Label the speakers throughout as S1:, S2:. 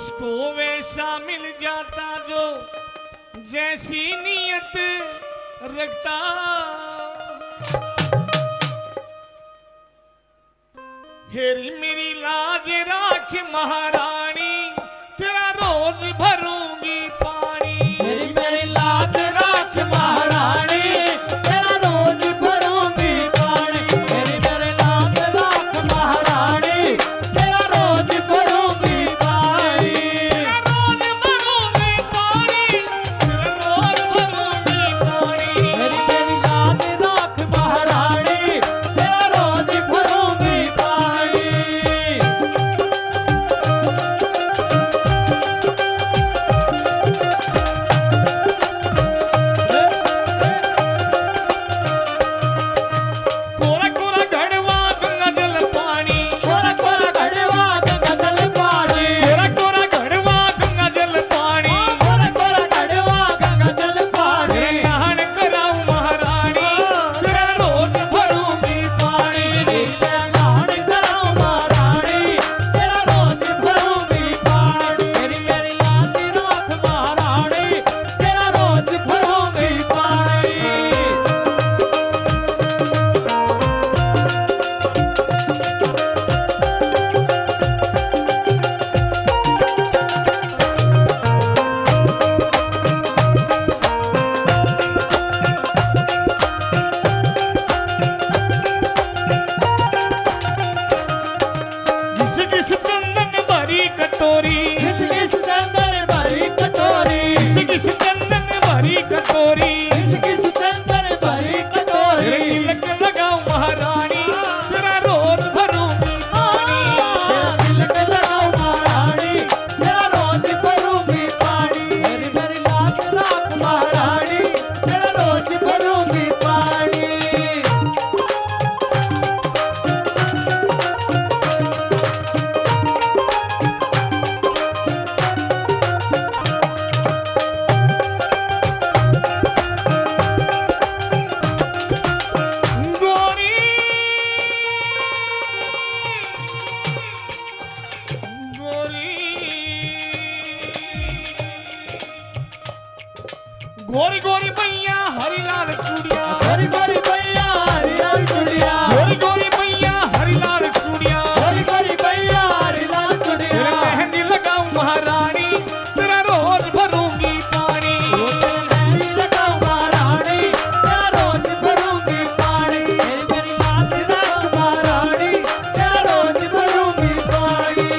S1: उसको वैसा मिल जाता जो जैसी नीयत रखता। हेरी मेरी लाज राख महारानी, तेरा रोज भरूंगी पानी।
S2: हेरी मेरी लाज राख महारानी, तेरा रोज भरूंगी पानी। हेरी मेरी लाज राख महारानी, तेरा रोज भरूंगी पानी।
S1: तेरा रोज भरूंगी पानी, तेरा रोज भरूंगी पानी।
S2: हेरी मेरी लाज राख महारानी, तेरा रोज भरूंगी पानी।
S1: कोरा कोरा घड़वा गंगा जल पानी,
S2: कोरा कोरा घड़वा गंगा जल पानी।
S1: कोरा कोरा घड़वा गंगा जल पानी।
S2: कोरा कोरा घड़वा गंगा जल पानी।
S1: तेरा नहान कराऊं महारानी, तेरा रोज भरूंगी पानी।
S2: तेरा नहान कराऊं महारानी, तेरा रोज भरूंगी पानी। मेरी मेरी लाज राख महारानी, तेरा रोज भरूंगी पानी।
S1: घिस घिस चंदन भरी कटोरी,
S2: घिस घिस चंदन भरी कटोरी।
S1: घिस घिस चंदन भरी कटोरी।
S2: घिस घिस चंदन भरी कटोरी।
S1: तेरे तिलक लगाऊं महारानी, तेरा रोज भरूंगी पानी।
S2: तेरा तिलक लगाऊं महारानी, तेरा रोज भरूंगी पानी। मेरी मेरी लाज राख महारानी, तेरा रोज भरूंगी पानी।
S1: गोरी गोरी गोरी गोरी भैया हरिलाल चूड़िया,
S2: गोरी गोरी भैया हरी लाल चुड़िया।
S1: गोरी गोरी भैया हरिलाल चूड़िया।
S2: गोरी गोरी भैया हरी लाल
S1: तेरे
S2: चुड़िया।
S1: मेहंदी लगाऊं महारानी, तेरा रोज भरूंगी पानी।
S2: मेहंदी लगाऊं महारानी, तेरा रोज भरूंगी पानी। मेरी मेरी लाज राख महारानी, तेरा रोज भरूंगी पानी।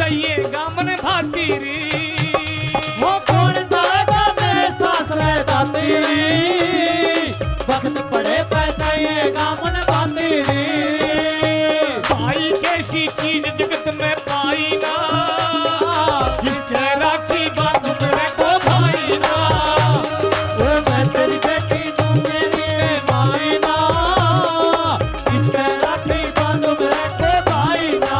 S1: जाइएगा मन भाती रे।
S2: वो कौन जाएगा मेरे सासरे दाती, वक्त पड़े पे जाइएगा मन भाती रे।
S1: भाई कैसी चीज जगत में पाई ना, जिससे राखी बांध मेरे को भाई ना।
S2: ओ मैं तेरी बेटी तू मेरी माई ना, जिससे राखी बांध मेरे को भाई ना।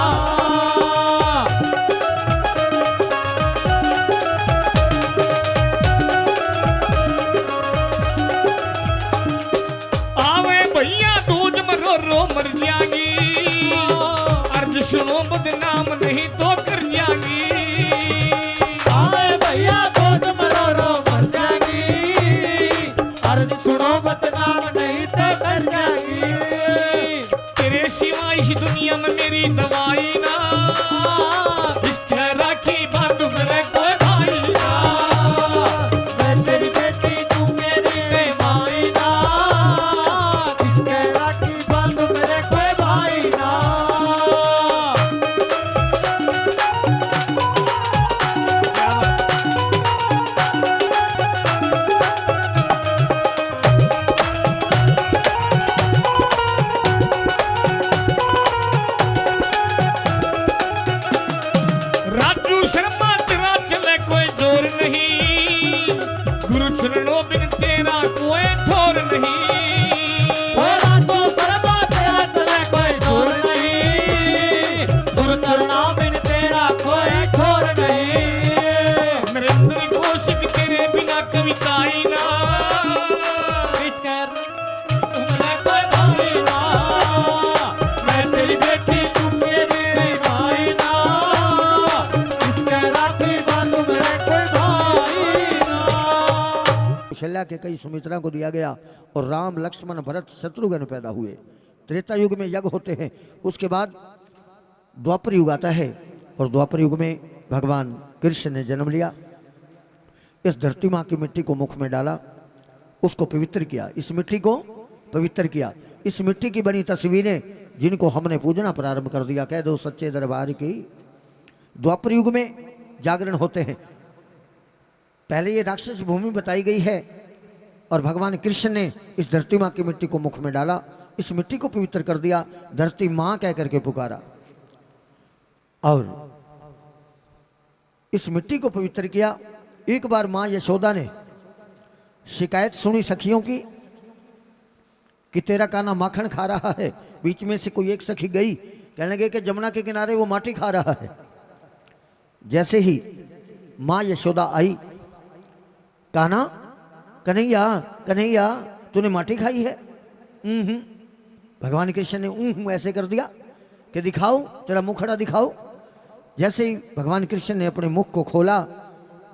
S1: आवे भैया दूज मरो रो मर जाएंगी, अर्ज सुनो बदनाम नहीं तो कर जाएंगी।
S2: आवे भैया दूज मरो रो मर जाएगी, अर्ज सुनो बदनाम नहीं तो कर जाएगी।
S1: तेरे सिवा इस दुनिया में मेरी दवाई ना, जिससे राखी बांध मेरे को भाई ना।
S2: मैं तेरी बेटी तू मेरी माई ना, जिसके राखी बांध मेरे को भाई ना।
S1: राजू शर्मा तेरा चले कोई जोर नहीं, गुरु चरणों बिन तेरा कोई ठोर नहीं।
S2: ओ राजू शर्मा तेरा चले कोई जोर नहीं, गुरु चरणों बिन तेरा कोई ठोर नहीं।
S1: नरेंद्र कौशिक तेरे बिना कविताई ना,
S2: बीच कर मेरे कोई भाई ना। मैं तेरी बेटी तू मेरी माई ना, जिसके राखी बांध मेरे कोई भाई ना।
S3: कौशल्या के कई सुमित्रा को दिया गया और राम लक्ष्मण भरत शत्रुघ्न पैदा हुए। त्रेता युग में यज्ञ होते हैं, उसके बाद द्वापर युग आता है और द्वापर युग में भगवान कृष्ण ने जन्म लिया। इस धरती माँ की मिट्टी को मुख में डाला, उसको पवित्र किया, इस मिट्टी को पवित्र किया। इस मिट्टी की बनी तस्वीरें जिनको हमने पूजना प्रारंभ कर दिया, कह दो सच्चे दरबार की। द्वापर युग में जागरण होते हैं। पहले ये राक्षस भूमि बताई गई है और भगवान कृष्ण ने इस धरती माँ की मिट्टी को मुख में डाला, इस मिट्टी को पवित्र कर दिया, धरती माँ कह करके पुकारा और इस मिट्टी को पवित्र किया। एक बार माँ यशोदा ने शिकायत सुनी सखियों की कि तेरा काना माखन खा रहा है। बीच में से कोई एक सखी गई, कहने लगे कि जमुना के किनारे वो माटी खा रहा है। जैसे ही माँ यशोदा आई, काना कन्हैया कन्हैया तूने माटी खाई है? भगवान कृष्ण ने ऐसे कर दिया कि दिखाओ, तेरा मुखड़ा दिखाओ। जैसे ही भगवान कृष्ण ने अपने मुख को खोला,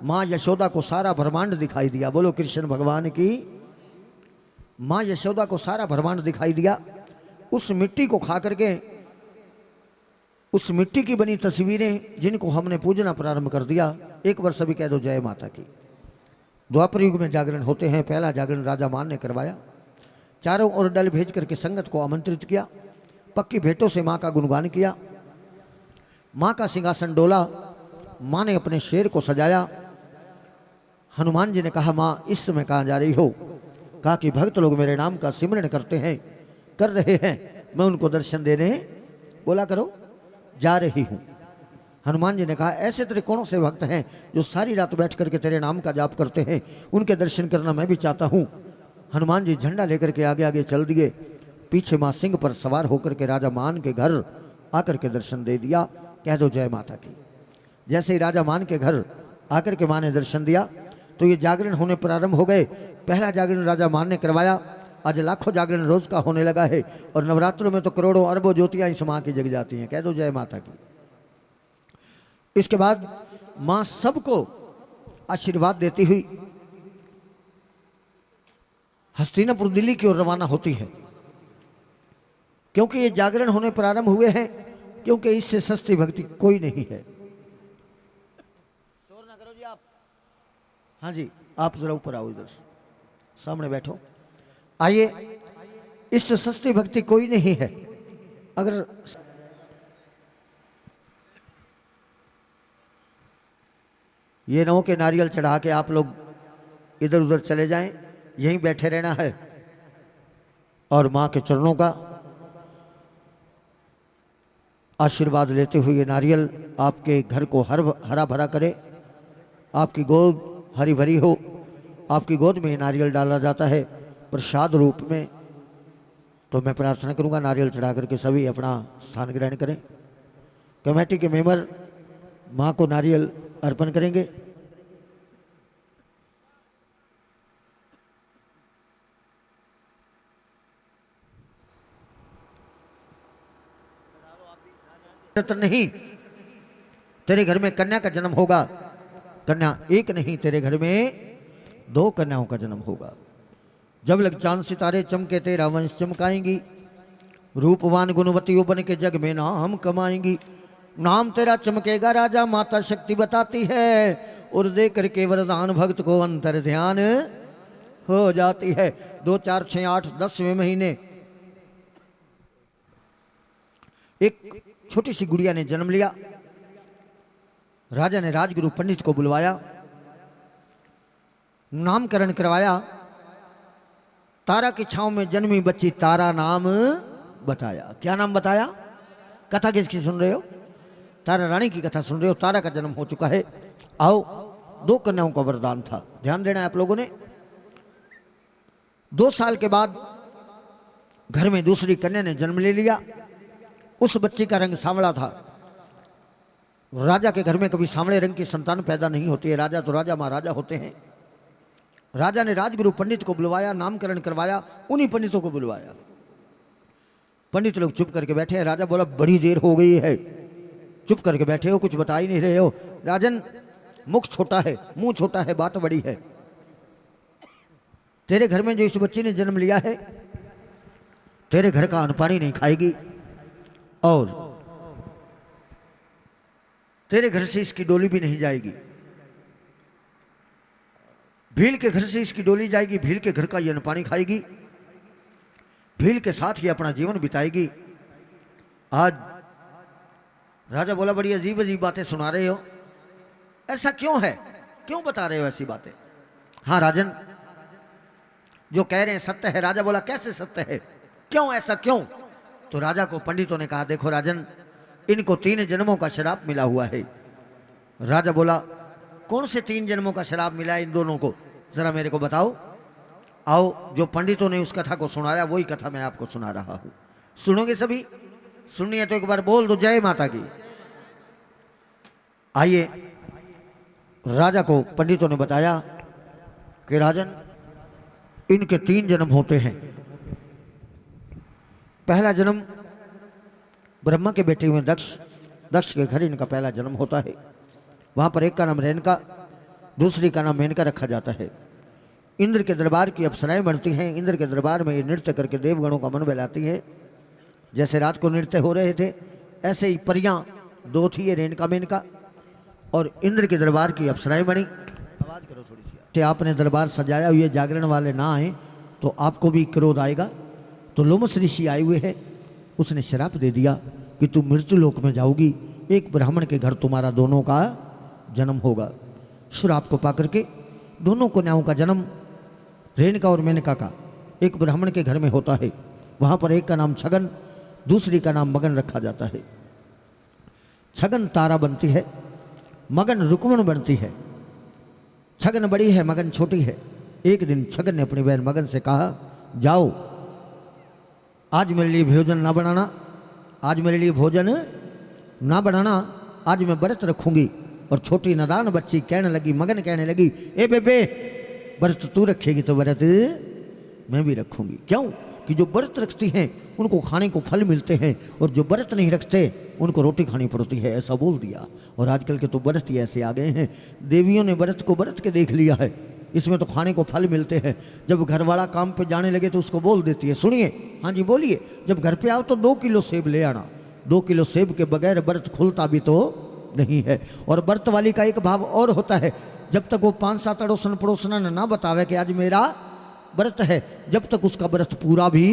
S3: माँ यशोदा को सारा ब्रह्मांड दिखाई दिया। बोलो कृष्ण भगवान की। माँ यशोदा को सारा ब्रह्मांड दिखाई दिया। उस मिट्टी को खा करके, उस मिट्टी की बनी तस्वीरें जिनको हमने पूजना प्रारंभ कर दिया, एक बार सभी कह दो जय माता की। द्वापर युग में जागरण होते हैं। पहला जागरण राजा मान ने करवाया, चारों ओर दल भेज करके संगत को आमंत्रित किया, पक्की भेंटों से माँ का गुणगान किया, माँ का सिंहासन डोला, माँ ने अपने शेर को सजाया। हनुमान जी ने कहा, माँ इस समय कहाँ जा रही हो? कहा कि भक्त लोग मेरे नाम का सिमरन करते हैं, कर रहे हैं, मैं उनको दर्शन देने बोला करो, जा रही हूँ। हनुमान जी ने कहा, ऐसे तेरे कौन से भक्त हैं जो सारी रात बैठ करके तेरे नाम का जाप करते हैं, उनके दर्शन करना मैं भी चाहता हूँ। हनुमान जी झंडा लेकर के आगे आगे चल दिए। पीछे माँ सिंह पर सवार होकर के राजा मान के घर आकर के दर्शन दे दिया। कह दो जय माता की। जैसे ही राजा मान के घर आकर के माँ ने दर्शन दिया तो ये जागरण होने प्रारंभ हो गए। पहला जागरण राजा मान ने करवाया, आज लाखों जागरण रोज का होने लगा है और नवरात्रों में तो करोड़ों अरबों ज्योतियां इस माँ की जग जाती हैं। कह दो जय माता की। इसके बाद माँ सबको आशीर्वाद देती हुई हस्तिनापुर दिल्ली की ओर रवाना होती है, क्योंकि ये जागरण होने प्रारंभ हुए हैं, क्योंकि इससे सस्ती भक्ति कोई नहीं है। शोर ना करो जी आप। हाँ जी, आप जरा ऊपर आओ, इधर सामने बैठो। आइए, इससे सस्ती भक्ति कोई नहीं है। अगर ये ना हो कि नारियल चढ़ा के आप लोग इधर उधर चले जाएं, यहीं बैठे रहना है और माँ के चरणों का आशीर्वाद लेते हुए ये नारियल आपके घर को हरा भरा करे, आपकी गोद हरी भरी हो। आपकी गोद में नारियल डाला जाता है प्रसाद रूप में। तो मैं प्रार्थना करूंगा नारियल चढ़ा करके सभी अपना स्थान ग्रहण करें। कमेटी के मेंबर माँ को नारियल अर्पण करेंगे। नहीं, तेरे घर में कन्या का जन्म होगा। कन्या एक नहीं, तेरे घर में 2 कन्याओं का जन्म होगा। जब लग चांद सितारे चमके तेरा वंश चमकाएंगी, रूपवान गुणवतियों बन के जग में नाम कमाएंगी। नाम तेरा चमकेगा राजा, माता शक्ति बताती है और दे करके वरदान भक्त को अंतर ध्यान हो जाती है। 2, 4, 6, 8, 10वें महीने एक छोटी सी गुड़िया ने जन्म लिया। राजा ने राजगुरु पंडित को बुलवाया, नामकरण करवाया। तारा की छांव में जन्मी बच्ची तारा नाम बताया। क्या नाम बताया? कथा किसकी सुन रहे हो? तारा रानी की कथा सुन रहे हो। तारा का जन्म हो चुका है। आओ, 2 कन्याओं का वरदान था, ध्यान देना है आप लोगों ने। 2 साल के बाद घर में दूसरी कन्या ने जन्म ले लिया। उस बच्ची का रंग सांवला था। राजा के घर में कभी सांवले रंग की संतान पैदा नहीं होती है। राजा तो राजा महाराजा होते हैं। राजा ने राजगुरु पंडित को बुलवाया, नामकरण करवाया। उन्हीं पंडितों को बुलवाया। पंडित लोग चुप करके बैठे हैं। राजा बोला, बड़ी देर हो गई है, चुप करके बैठे हो, कुछ बता ही नहीं रहे हो। राजन, मुख छोटा है, मुंह छोटा है, बात बड़ी है। तेरे घर में जो इस बच्ची ने जन्म लिया है, तेरे घर का अन्न पानी नहीं खाएगी और तेरे घर से इसकी डोली भी नहीं जाएगी। भील के घर से इसकी डोली जाएगी, भील के घर का ये अन्न पानी खाएगी, भील के साथ ही अपना जीवन बिताएगी। आज राजा बोला, बड़ी अजीब अजीब बातें सुना रहे हो, ऐसा क्यों है? क्यों बता रहे हो ऐसी बातें? हाँ राजन, जो कह रहे हैं सत्य है। राजा बोला, कैसे सत्य है? क्यों, ऐसा क्यों? तो राजा को पंडितों ने कहा, देखो राजन, इनको 3 जन्मों का शराप मिला हुआ है। राजा बोला, कौन से 3 जन्मों का शराप मिला है इन दोनों को, जरा मेरे को बताओ। आओ, जो पंडितों ने उस कथा को सुनाया वही कथा मैं आपको सुना रहा हूं। सुनोगे सभी? सुननी है तो एक बार बोल दो, जय माता की। आइए, राजा को पंडितों ने बताया कि राजन, इनके 3 जन्म होते हैं। पहला जन्म ब्रह्मा के बेटे हुए दक्ष के घर इनका पहला जन्म होता है। वहां पर एक का नाम रेणुका, दूसरी का नाम मेनका रखा जाता है। इंद्र के दरबार की अप्सराएं बनती हैं। इंद्र के दरबार में ये नृत्य करके देवगणों का मन बहलाती हैं। जैसे रात को नृत्य हो रहे थे, ऐसे ही परियां 2 थी, ये रेणुका मेनका, और इंद्र के दरबार की अप्सराएं बनी। आवाज करो थोड़ी सी। आपने दरबार सजाया हुए, जागरण वाले ना आए तो आपको भी क्रोध आएगा। तो लोमस ऋषि आए हुए हैं, उसने श्राप दे दिया कि तुम मृत्यु लोक में जाओगी, एक ब्राह्मण के घर तुम्हारा दोनों का जन्म होगा। श्राप को पाकर के दोनों कन्याओं का जन्म रेणुका और मेनका का एक ब्राह्मण के घर में होता है। वहां पर एक का नाम छगन, दूसरी का नाम मगन रखा जाता है। छगन तारा बनती है, मगन रुक्मण बनती है। छगन बड़ी है, मगन छोटी है। एक दिन छगन ने अपनी बहन मगन से कहा, जाओ आज मेरे लिए भोजन ना बनाना, आज मेरे लिए भोजन ना बनाना, आज मैं व्रत रखूंगी। और छोटी नादान बच्ची कहने लगी, मगन कहने लगी, ए बेबे, व्रत तू रखेगी तो व्रत मैं भी रखूंगी। क्यों? कि जो व्रत रखती हैं उनको खाने को फल मिलते हैं, और जो व्रत नहीं रखते उनको रोटी खानी पड़ती है, ऐसा बोल दिया। और आजकल के तो व्रत ही ऐसे आ गए हैं, देवियों ने व्रत को व्रत के देख लिया है। इसमें तो खाने को फल मिलते हैं। जब घर वाला काम पे जाने लगे तो उसको बोल देती है, सुनिए, हाँ जी बोलिए, जब घर पे आओ तो 2 किलो सेब ले आना। 2 किलो सेब के बगैर व्रत खुलता भी तो नहीं है। और व्रत वाली का एक भाव और होता है, जब तक वो 5-7 अड़ोसन पड़ोसना ना बतावे कि आज मेरा व्रत है, जब तक उसका व्रत पूरा भी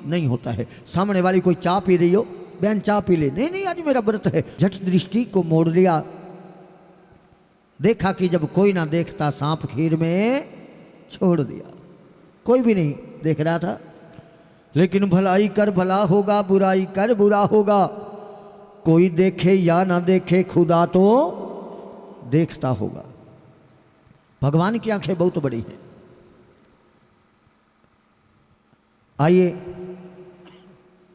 S3: नहीं होता है। सामने वाली कोई चाय पी रही हो, बहन चाय पी ले, नहीं नहीं आज मेरा व्रत है, झट दृष्टि को मोड़ लिया। देखा कि जब कोई ना देखता सांप खीर में छोड़ दिया। कोई भी नहीं देख रहा था, लेकिन भलाई कर भला होगा, बुराई कर बुरा होगा। कोई देखे या ना देखे, खुदा तो देखता होगा। भगवान की आंखें बहुत बड़ी हैं। आइए,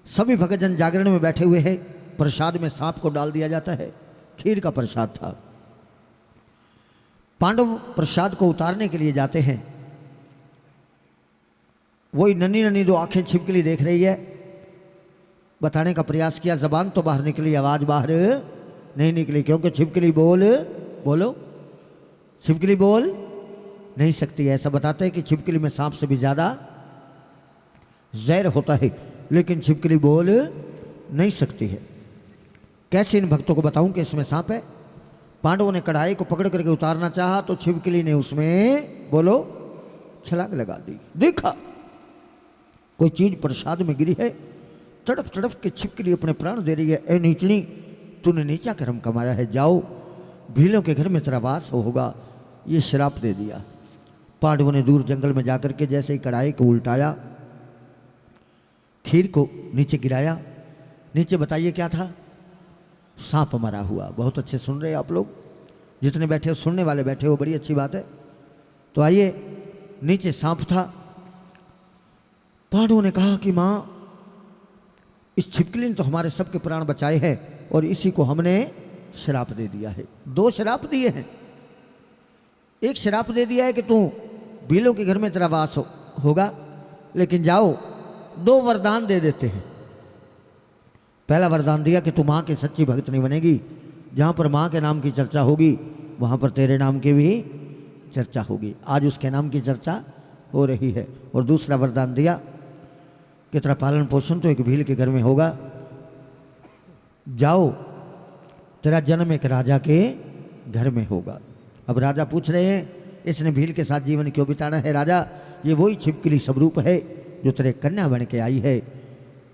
S3: सभी भक्तजन जागरण में बैठे हुए हैं। प्रसाद में सांप को डाल दिया जाता है। खीर का प्रसाद था। पांडव प्रसाद को उतारने के लिए जाते हैं। वही नन्ही नन्ही दो आंखें छिपकली देख रही है। बताने का प्रयास किया, जबान तो बाहर निकली, आवाज बाहर नहीं निकली, क्योंकि छिपकली बोलो छिपकली बोल नहीं सकती। ऐसा बताते हैं कि छिपकली में सांप से भी ज्यादा जहर होता है, लेकिन छिपकली बोल नहीं सकती है। कैसे इन भक्तों को बताऊं कि इसमें सांप है। पांडवों ने कढ़ाई को पकड़ करके उतारना चाहा तो छिपकली ने उसमें छलांग लगा दी। देखा कोई चीज प्रसाद में गिरी है। तड़प तड़प के छिपकली अपने प्राण दे रही है। ए नीचनी, तूने नीचा कर्म कमाया है, जाओ भीलों के घर में तेरा वास होगा। ये श्राप दे दिया। पांडवों ने दूर जंगल में जाकर के जैसे ही कढ़ाई को उल्टाया, खीर को नीचे गिराया। नीचे बताइए क्या था? सांप मरा हुआ। बहुत अच्छे सुन रहे आप लोग, जितने बैठे हो, सुनने वाले बैठे हो, बड़ी अच्छी बात है। तो आइए, नीचे सांप था। पांडवों ने कहा कि मां, इस छिपकली ने तो हमारे सबके प्राण बचाए हैं और इसी को हमने श्राप दे दिया है। 2 श्राप दिए हैं। एक श्राप दे दिया है कि तू भीलों के घर में तेरा वास होगा, लेकिन जाओ 2 वरदान दे देते हैं। पहला वरदान दिया कि तू मां की सच्ची भक्त नहीं बनेगी। जहां पर मां के नाम की चर्चा होगी वहां पर तेरे नाम की भी चर्चा होगी। आज उसके नाम की चर्चा हो रही है। और दूसरा वरदान दिया कि तेरा पालन पोषण तो एक भील के घर में होगा। जाओ, तेरा जन्म एक राजा के घर में होगा। अब राजा पूछ रहे हैं, इसने भील के साथ जीवन क्यों बिताना है? राजा, ये वही छिपकली स्वरूप है जो तेरे कन्या बन के आई है।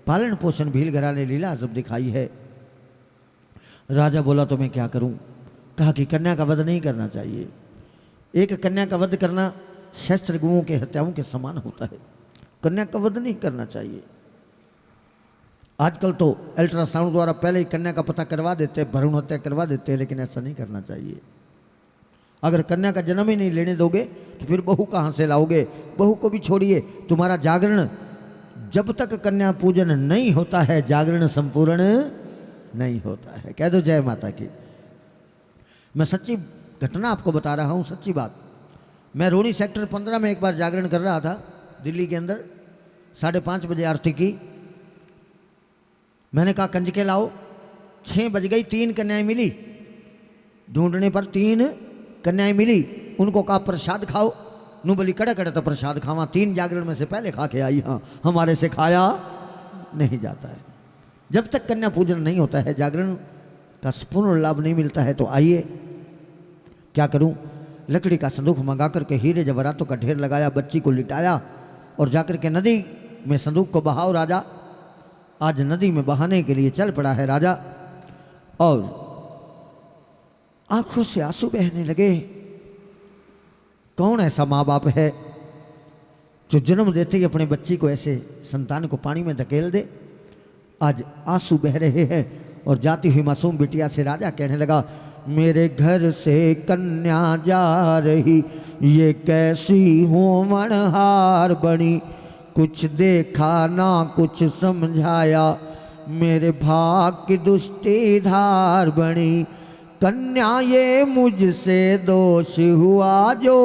S3: पालन पोषण भील घराने लीला जब दिखाई है। राजा बोला तो मैं क्या करूं? कहा कि कन्या का वध नहीं करना चाहिए। एक कन्या का वध करना शस्त्र गुओं के हत्याओं के समान होता है। कन्या का वध नहीं करना चाहिए। आजकल तो अल्ट्रासाउंड द्वारा पहले ही कन्या का पता करवा देते, भ्रूण हत्या करवा देते हैं, लेकिन ऐसा नहीं करना चाहिए। अगर कन्या का जन्म ही नहीं लेने दोगे तो फिर बहू कहाँ से लाओगे? बहू को भी छोड़िए, तुम्हारा जागरण जब तक कन्या पूजन नहीं होता है, जागरण संपूर्ण नहीं होता है। कह दो जय माता की। मैं सच्ची घटना आपको बता रहा हूँ, सच्ची बात। मैं रोनी सेक्टर 15 में एक बार जागरण कर रहा था, दिल्ली के अंदर। 5:30 बजे आरती की। मैंने कहा कंजके लाओ। 6 बज गई, 3 कन्याएं मिली। ढूंढने पर 3 कन्याएं मिली। उनको कहा प्रसाद खाओ। नू बोली कड़े कड़े तो प्रसाद खावा, 3 जागरण में से पहले खा के आई। हाँ, हमारे से खाया नहीं जाता है। जब तक कन्या पूजन नहीं होता है, जागरण का पूर्ण लाभ नहीं मिलता है। तो आइए, क्या करूं? लकड़ी का संदूक मंगा करके हीरे जवाहरातों का ढेर लगाया, बच्ची को लिटाया और जाकर के नदी में संदूक को बहाओ। राजा आज नदी में बहाने के लिए चल पड़ा है राजा, और आंखों से आंसू बहने लगे। कौन ऐसा माँ बाप है जो जन्म देते ही अपने बच्ची को, ऐसे संतान को पानी में धकेल दे? आज आंसू बह रहे हैं। और जाती हुई मासूम बिटिया से राजा कहने लगा, मेरे घर से कन्या जा रही, ये कैसी होमनहार बनी। कुछ देखा ना कुछ समझाया, मेरे भाग की दुष्टी धार बनी। कन्या ये मुझसे दोष हुआ जो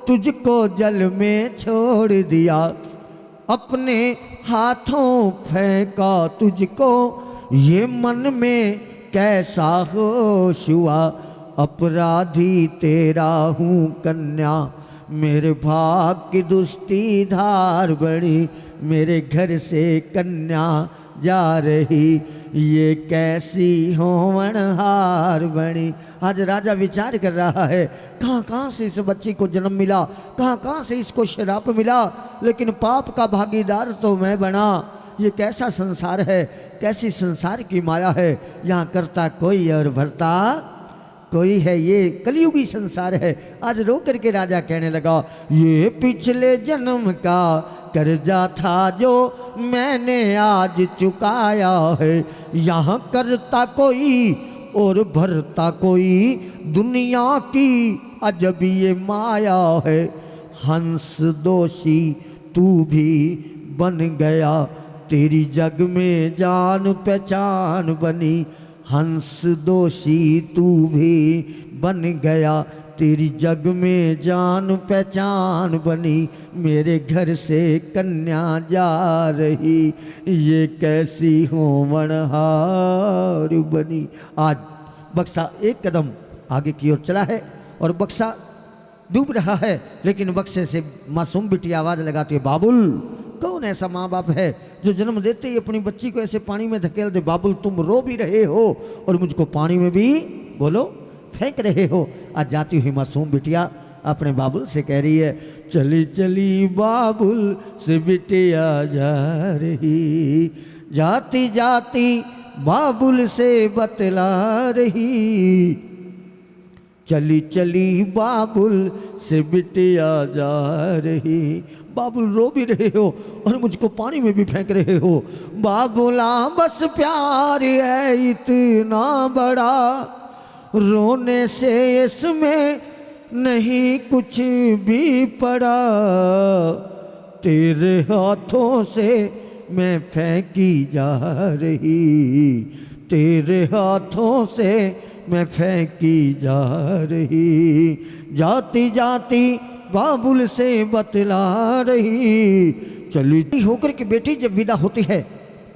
S3: तुझको जल में छोड़ दिया। अपने हाथों फेंका तुझको, ये मन में कैसा होश हुआ। अपराधी तेरा हूँ कन्या, मेरे भाग की दुष्टी धार बड़ी। मेरे घर से कन्या जा रही, ये कैसी होमनहार बनी। आज राजा विचार कर रहा है, कहाँ कहाँ से इस बच्ची को जन्म मिला, कहाँ कहाँ से इसको श्राप मिला, लेकिन पाप का भागीदार तो मैं बना। ये कैसा संसार है, कैसी संसार की माया है। यहाँ करता कोई और भरता कोई है, ये कलयुगी संसार है। आज रो करके राजा कहने लगा, ये पिछले जन्म का कर्जा था जो मैंने आज चुकाया है। यहाँ करता कोई और भरता कोई, दुनिया की अजब ये माया है। हंस दोषी तू भी बन गया, तेरी जग में जान पहचान बनी। हंस दोषी तू भी बन गया, तेरी जग में जान पहचान बनी। मेरे घर से कन्या जा रही, ये कैसी होमनहार बनी। आज बक्सा एक कदम आगे की ओर चला है और बक्सा डूब रहा है, लेकिन बक्से से मासूम बिटी आवाज लगाती है, बाबुल। कौन ऐसा माँ बाप है जो जन्म देते ही अपनी बच्ची को ऐसे पानी में धकेल दे? बाबुल, तुम रो भी रहे हो और मुझको पानी में भी बोलो फेंक रहे हो। आज जाती हुई मासूम बिटिया अपने बाबुल से कह रही है, चली चली बाबुल से बिटिया जा रही, जाती जाती बाबुल से बतला रही। चली चली बाबुल से बिटिया जा रही। बाबुल, रो भी रहे हो और मुझको पानी में भी फेंक रहे हो। बाबुला, बस प्यार है इतना बड़ा, रोने से इसमें नहीं कुछ भी पड़ा। तेरे हाथों से मैं फेंकी जा रही, तेरे हाथों से मैं फेंकी जा रही। जाती जाती बाबुल से बतला रही। चली होकर के बेटी जब विदा होती है,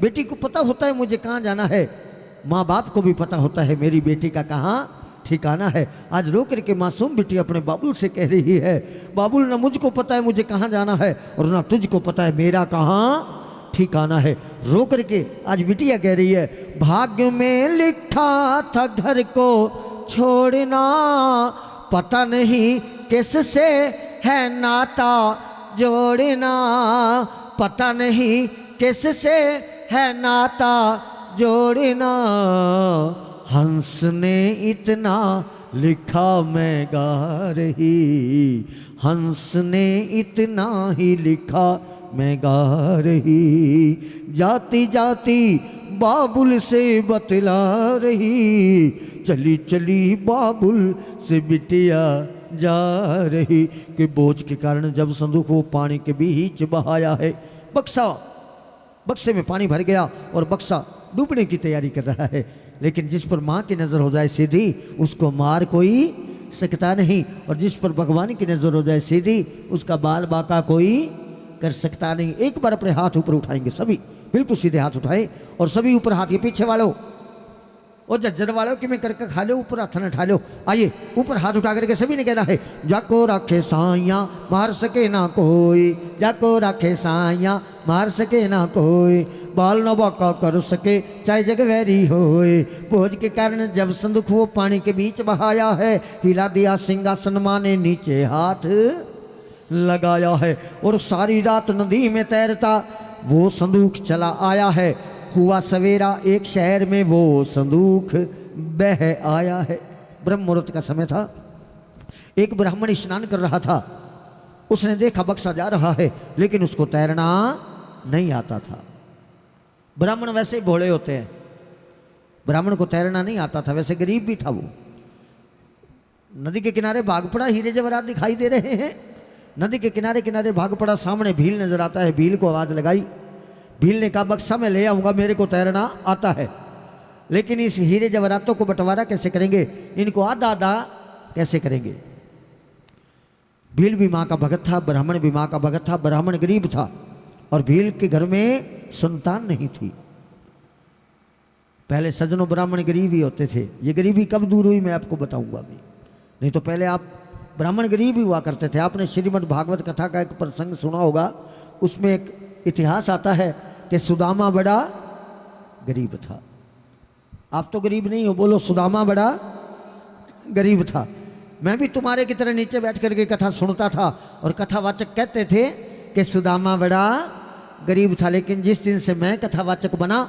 S3: बेटी को पता होता है मुझे कहाँ जाना है, माँ बाप को भी पता होता है मेरी बेटी का कहाँ ठिकाना है। आज रो करके मासूम बेटी अपने बाबुल से कह रही है, बाबुल, ना मुझको पता है मुझे कहाँ जाना है और ना तुझको पता है मेरा कहाँ ठिकाना है। रो करके आज बिटिया कह रही है, भाग्य में लिखा था घर को छोड़ना, पता नहीं किससे है नाता जोड़ना, पता नहीं किससे है नाता जोड़ना। हंस ने इतना लिखा मैं गा रही, हंस ने इतना ही लिखा मैं गा रही। जाती जाती बाबुल से बतला रही, चली चली बाबुल से बिटिया जा रही। कि बोझ के कारण जब संदूक वो पानी के बीच बहाया है, बक्से में पानी भर गया और बक्सा डूबने की तैयारी कर रहा है। लेकिन जिस पर माँ की नज़र हो जाए सीधी, उसको मार कोई सकता नहीं, और जिस पर भगवान की नज़र हो जाए सीधी, उसका बाल बाका कोई कर सकता नहीं। एक बार अपने हाथ ऊपर उठाएंगे सभी, बिल्कुल सीधे हाथ उठाएं और सभी ऊपर हाथ, ये पीछे वालों और जज्जर वालों कि मैं करके खा लो, ऊपर हाथ न उठा लो। आइए ऊपर हाथ उठा करके सभी ने कहना है, जाको राखे साइया मार सके ना कोई, जाको राखे साइया मार सके ना कोई, बाल न बाका कर सके चाहे जग वैरी होए। बोझ के कारण जब संदूक वो पानी के बीच बहाया है, हिला दिया सिंहासन माँ ने नीचे हाथ लगाया है, और सारी रात नदी में तैरता वो संदूक चला आया है। हुआ सवेरा एक शहर में वो संदूक बह आया है। ब्रह्म मुहूर्त का समय था, एक ब्राह्मण स्नान कर रहा था। उसने देखा बक्सा जा रहा है, लेकिन उसको तैरना नहीं आता था। ब्राह्मण वैसे ही भोले होते हैं, ब्राह्मण को तैरना नहीं आता था, वैसे गरीब भी था वो। नदी के किनारे भाग पड़ा, हीरे जवाहरात दिखाई दे रहे हैं। नदी के किनारे किनारे भाग पड़ा, सामने भील नजर आता है। भील को आवाज लगाई, भील ने कहा बक्सा में ले आऊंगा, मेरे को तैरना आता है, लेकिन इस हीरे जवाहरातों को बंटवारा कैसे करेंगे, इनको आधा आधा कैसे करेंगे। भील भी माँ का भगत था, ब्राह्मण भी माँ का भगत था। ब्राह्मण गरीब था और भील के घर में संतान नहीं थी। पहले सज्जनों ब्राह्मण गरीब ही होते थे। ये गरीबी कब दूर हुई मैं आपको बताऊंगा अभी, नहीं तो पहले आप ब्राह्मण गरीब ही हुआ करते थे। आपने श्रीमद् भागवत कथा का एक प्रसंग सुना होगा, उसमें एक इतिहास आता है कि सुदामा बड़ा गरीब था। आप तो गरीब नहीं हो, बोलो सुदामा बड़ा गरीब था। मैं भी तुम्हारे की तरह नीचे बैठ करके कथा सुनता था और कथावाचक कहते थे कि सुदामा बड़ा गरीब था। लेकिन जिस दिन से मैं कथावाचक बना,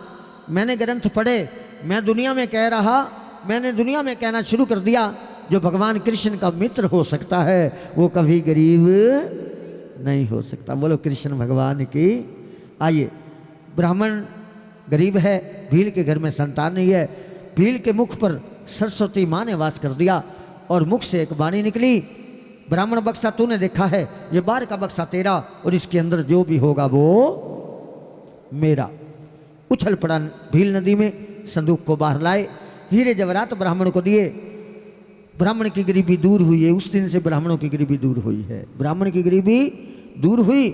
S3: मैंने ग्रंथ पढ़े, मैं दुनिया में कह रहा मैंने दुनिया में कहना शुरू कर दिया, जो भगवान कृष्ण का मित्र हो सकता है वो कभी गरीब नहीं हो सकता। बोलो कृष्ण भगवान की। आइए, ब्राह्मण गरीब है, भील के घर में संतान नहीं है। भील के मुख पर सरस्वती माँ ने वास कर दिया और मुख से एक वाणी निकली, ब्राह्मण बक्सा तूने देखा है, ये बाहर का बक्सा तेरा और इसके अंदर जो भी होगा वो मेरा। उछल पड़ा भील नदी में, संदूक को बाहर लाए, हीरे जवाहरात ब्राह्मण को दिए। ब्राह्मण की गरीबी दूर हुई है। उस दिन से ब्राह्मणों की गरीबी दूर हुई है, ब्राह्मण की गरीबी दूर हुई।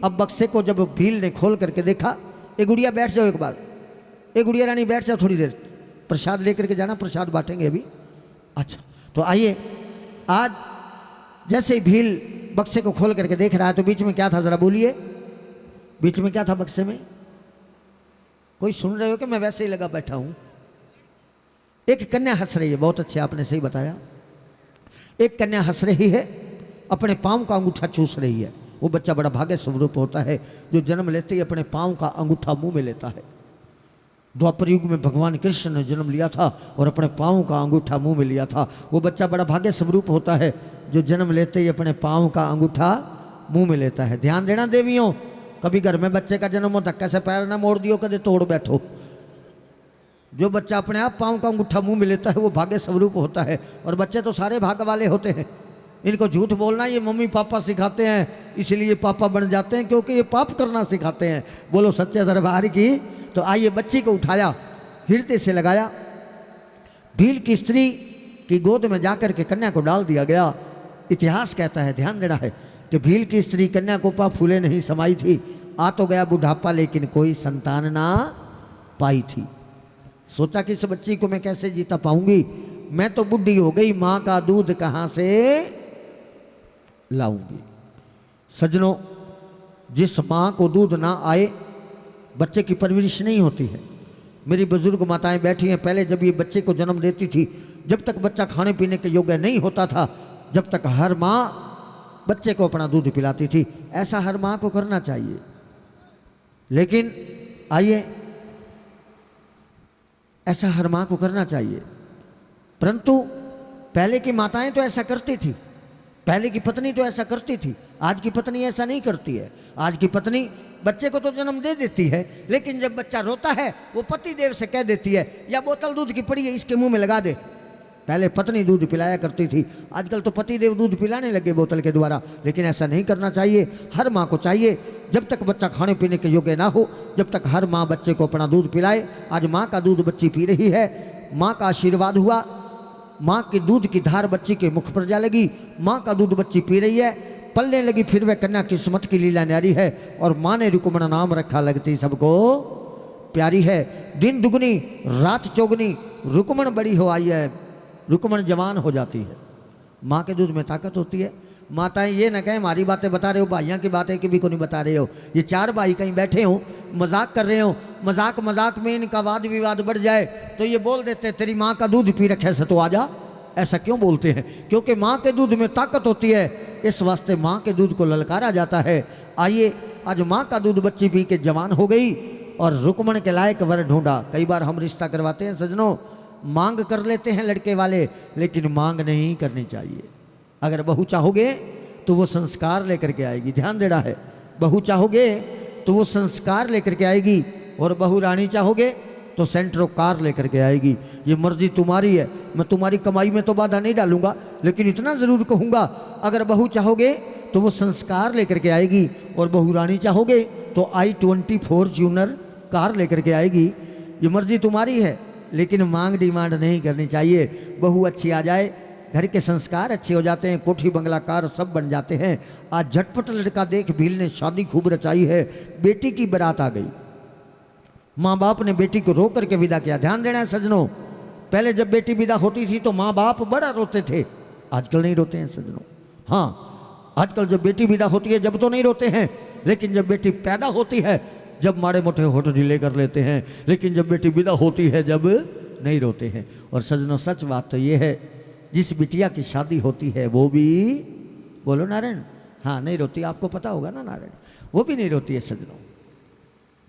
S3: अब बक्से को जब भील ने खोल करके देखा, ए गुड़िया बैठ जाओ एक बार, ए गुड़िया रानी बैठ जाओ थोड़ी देर, प्रसाद लेकर के जाना, प्रसाद बांटेंगे अभी। अच्छा, तो आइए, आज जैसे ही भील बक्से को खोल करके देख रहा है तो बीच में क्या था जरा बोलिए, बीच में क्या था बक्से में? कोई सुन रहे हो कि मैं वैसे ही लगा बैठा हूं? एक कन्या हंस रही है, बहुत अच्छे आपने सही बताया। एक कन्या हंस रही है, अपने पांव का अंगूठा चूस रही है। वो बच्चा बड़ा भाग्य स्वरूप होता है जो जन्म लेते ही अपने पांव का अंगूठा मुंह में लेता है। द्वापर युग में भगवान कृष्ण ने जन्म लिया था और अपने पांव का अंगूठा मुंह में लिया था। वो बच्चा बड़ा भाग्य स्वरूप होता है जो जन्म लेते ही अपने पांव का अंगूठा मुंह में लेता है। ध्यान देना देवियों, कभी घर में बच्चे का जन्म हो धक्के से पैर ना मोड़ दियो, कदे तोड़ बैठो। जो बच्चा अपने आप पांव का अंगूठा मुंह में लेता है वो भाग्य स्वरूप होता है। और बच्चे तो सारे भाग्य वाले होते हैं। इनको झूठ बोलना ये मम्मी पापा सिखाते हैं, इसलिए पापा बन जाते हैं, क्योंकि ये पाप करना सिखाते हैं। बोलो सच्चे दरबार की। तो आइए, बच्ची को उठाया, हृदय से लगाया, भील की स्त्री की गोद में जाकर के कन्या को डाल दिया गया। इतिहास कहता है, ध्यान देना है, कि भील की स्त्री कन्या को पा फूले नहीं समाई थी। आ तो गया बुढ़ापा लेकिन कोई संतान ना पाई थी। सोचा कि इस बच्ची को मैं कैसे जीता पाऊंगी, मैं तो बुढ़ी हो गई, माँ का दूध कहाँ से लाऊंगी। सज्जनों, जिस माँ को दूध ना आए बच्चे की परवरिश नहीं होती है। मेरी बुजुर्ग माताएं बैठी हैं, पहले जब ये बच्चे को जन्म देती थी, जब तक बच्चा खाने पीने के योग्य नहीं होता था, जब तक हर माँ बच्चे को अपना दूध पिलाती थी। ऐसा हर माँ को करना चाहिए। लेकिन आइए, ऐसा हर माँ को करना चाहिए, परंतु पहले की माताएं तो ऐसा करती थी, पहले की पत्नी तो ऐसा करती थी। आज की पत्नी ऐसा नहीं करती है। आज की पत्नी बच्चे को तो जन्म दे देती है, लेकिन जब बच्चा रोता है वो पति देव से कह देती है, या बोतल दूध की पड़ी है इसके मुंह में लगा दे। पहले पत्नी दूध पिलाया करती थी, आजकल तो पति देव दूध पिलाने लगे बोतल के द्वारा। लेकिन ऐसा नहीं करना चाहिए। हर माँ को चाहिए, जब तक बच्चा खाने पीने के योग्य ना हो, जब तक हर माँ बच्चे को अपना दूध पिलाए। आज माँ का दूध बच्ची पी रही है, माँ का आशीर्वाद हुआ, माँ के दूध की धार बच्ची के मुख पर जा लगी, माँ का दूध बच्ची पी रही है, पलने लगी। फिर वह कन्या किस्मत की लीला न्यारी है और माँ ने रुकमण नाम रखा, लगती सबको प्यारी है। दिन दुगनी रात चौगनी रुकमण बड़ी हो आई है, रुकमण जवान हो जाती है। माँ के दूध में ताकत होती है। माताएं ये ना कहें हमारी बातें बता रहे हो, भाइयों की बातें की भी को नहीं बता रहे हो। ये चार भाई कहीं बैठे हो, मजाक कर रहे हो, मजाक मजाक में इनका वाद विवाद बढ़ जाए तो ये बोल देते तेरी माँ का दूध पी रखे से तो आजा। ऐसा क्यों बोलते हैं? क्योंकि माँ के दूध में ताकत होती है, इस वास्ते माँ के दूध को ललकारा जाता है। आइए, आज माँ का दूध बच्ची पी के जवान हो गई और रुकमण के लायक वर ढूंढा। कई बार हम रिश्ता करवाते हैं सजनों, मांग कर लेते हैं लड़के वाले, लेकिन मांग नहीं करनी चाहिए। अगर बहू चाहोगे तो वो संस्कार लेकर के आएगी। ध्यान देना है, बहू चाहोगे तो वो संस्कार लेकर के आएगी, और बहू रानी चाहोगे तो सेंट्रो कार लेकर के आएगी। ये मर्जी तुम्हारी है, मैं तुम्हारी कमाई में तो बाधा नहीं डालूंगा, लेकिन इतना ज़रूर कहूँगा, अगर बहू चाहोगे तो वो संस्कार लेकर के आएगी, और बहू रानी चाहोगे तो i20 फॉर्च्यूनर कार लेकर के आएगी। ये मर्जी तुम्हारी है, लेकिन मांग डिमांड नहीं करनी चाहिए। बहू अच्छी आ जाए, घर के संस्कार अच्छे हो जाते हैं, कोठी बंगला कार सब बन जाते हैं। आज झटपट लड़का देख भील ने शादी खूब रचाई है। बेटी की बारात आ गई, माँ बाप ने बेटी को रो करके विदा किया। ध्यान देना है सजनों, पहले जब बेटी विदा होती थी तो माँ बाप बड़ा रोते थे, आजकल नहीं रोते हैं सजनों। हाँ, आजकल जब बेटी विदा होती है जब तो नहीं रोते हैं, लेकिन जब बेटी पैदा होती है जब माड़े मोटे होठ ढीले कर लेते हैं, लेकिन जब बेटी विदा होती है जब नहीं रोते हैं। और सजनों, सच बात तो ये है, जिस बिटिया की शादी होती है वो भी, बोलो नारायण, हाँ नहीं रोती, आपको पता होगा ना नारायण, वो भी नहीं रोती है सजनों।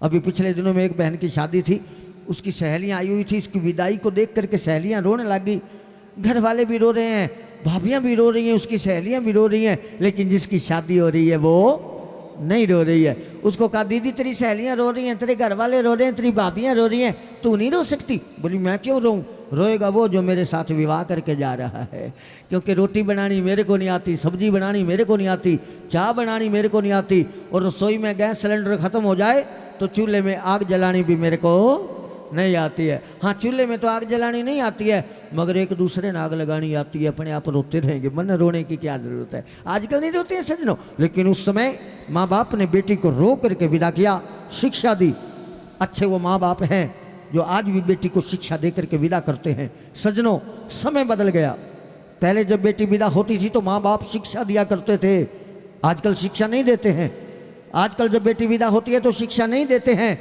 S3: अभी पिछले दिनों में एक बहन की शादी थी, उसकी सहेलियां आई हुई थी, इसकी विदाई को देख करके सहेलियां रोने लगी। घर वाले भी रो रहे हैं, भाभियां भी रो रही हैं, उसकी सहेलियां भी रो रही हैं, लेकिन जिसकी शादी हो रही है वो नहीं रो रही है। उसको कहा दीदी तेरी सहेलियां रो रही हैं, तेरे घर वाले रो रहे हैं, तेरी भाभियां रो रही हैं, तू नहीं रो सकती? बोली मैं क्यों रोऊं? रोएगा वो जो मेरे साथ विवाह करके जा रहा है, क्योंकि रोटी बनानी मेरे को नहीं आती, सब्जी बनानी मेरे को नहीं आती, चाय बनानी मेरे को नहीं आती, और रसोई में गैस सिलेंडर ख़त्म हो जाए तो चूल्हे में आग जलानी भी मेरे को नहीं आती है। हाँ, चूल्हे में तो आग जलानी नहीं आती है, मगर एक दूसरे ने आग लगानी आती है। अपने आप रोते रहेंगे, मन रोने की क्या जरूरत है? आजकल नहीं रोते हैं सजनों, लेकिन उस समय माँ बाप ने बेटी को रो करके विदा किया, शिक्षा दी। अच्छे वो माँ बाप हैं जो आज भी बेटी को शिक्षा दे करके विदा करते हैं। सजनों, समय बदल गया। पहले जब बेटी विदा होती थी तो माँ बाप शिक्षा दिया करते थे, आजकल शिक्षा नहीं देते हैं। आजकल जब बेटी विदा होती है तो शिक्षा नहीं देते हैं,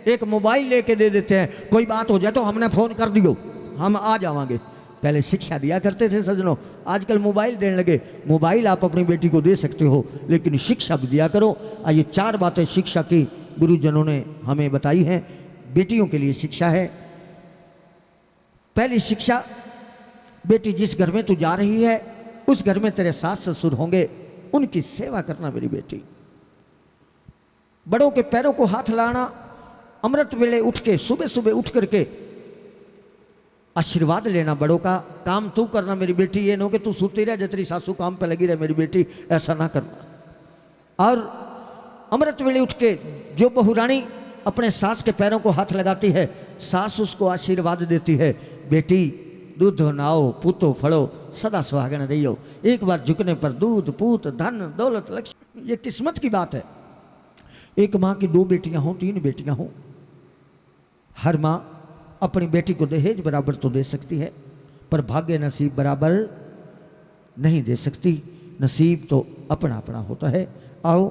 S3: एक मोबाइल लेके दे देते हैं, कोई बात हो जाए तो हमने फ़ोन कर दियो, हम आ जावांगे। पहले शिक्षा दिया करते थे सजनों, आजकल मोबाइल देने लगे। मोबाइल आप अपनी बेटी को दे सकते हो, लेकिन शिक्षा भी दिया करो। आइए 4 बातें शिक्षा की गुरुजनों ने हमें बताई हैं, बेटियों के लिए शिक्षा है। पहली शिक्षा, बेटी जिस घर में तू जा रही है उस घर में तेरे सास ससुर होंगे, उनकी सेवा करना मेरी बेटी। बड़ों के पैरों को हाथ लाना, अमृत वेले उठ के सुबह सुबह उठ करके आशीर्वाद लेना बड़ों का। काम तू करना मेरी बेटी, ये नो कि तू सोती रह, तेरी सासू काम पे लगी रहे मेरी बेटी, ऐसा ना करना। और अमृत वेले उठ के जो बहुरानी अपने सास के पैरों को हाथ लगाती है, सास उसको आशीर्वाद देती है, बेटी दूध नाओ पूतो फड़ो सदा सुहागन रहियो। एक बार झुकने पर दूध पूत धन दौलत लक्ष्मी, ये किस्मत की बात है। एक माँ की 2 बेटियां हों, 3 बेटियां हों, हर माँ अपनी बेटी को दहेज बराबर तो दे सकती है, पर भाग्य नसीब बराबर नहीं दे सकती। नसीब तो अपना अपना होता है। आओ,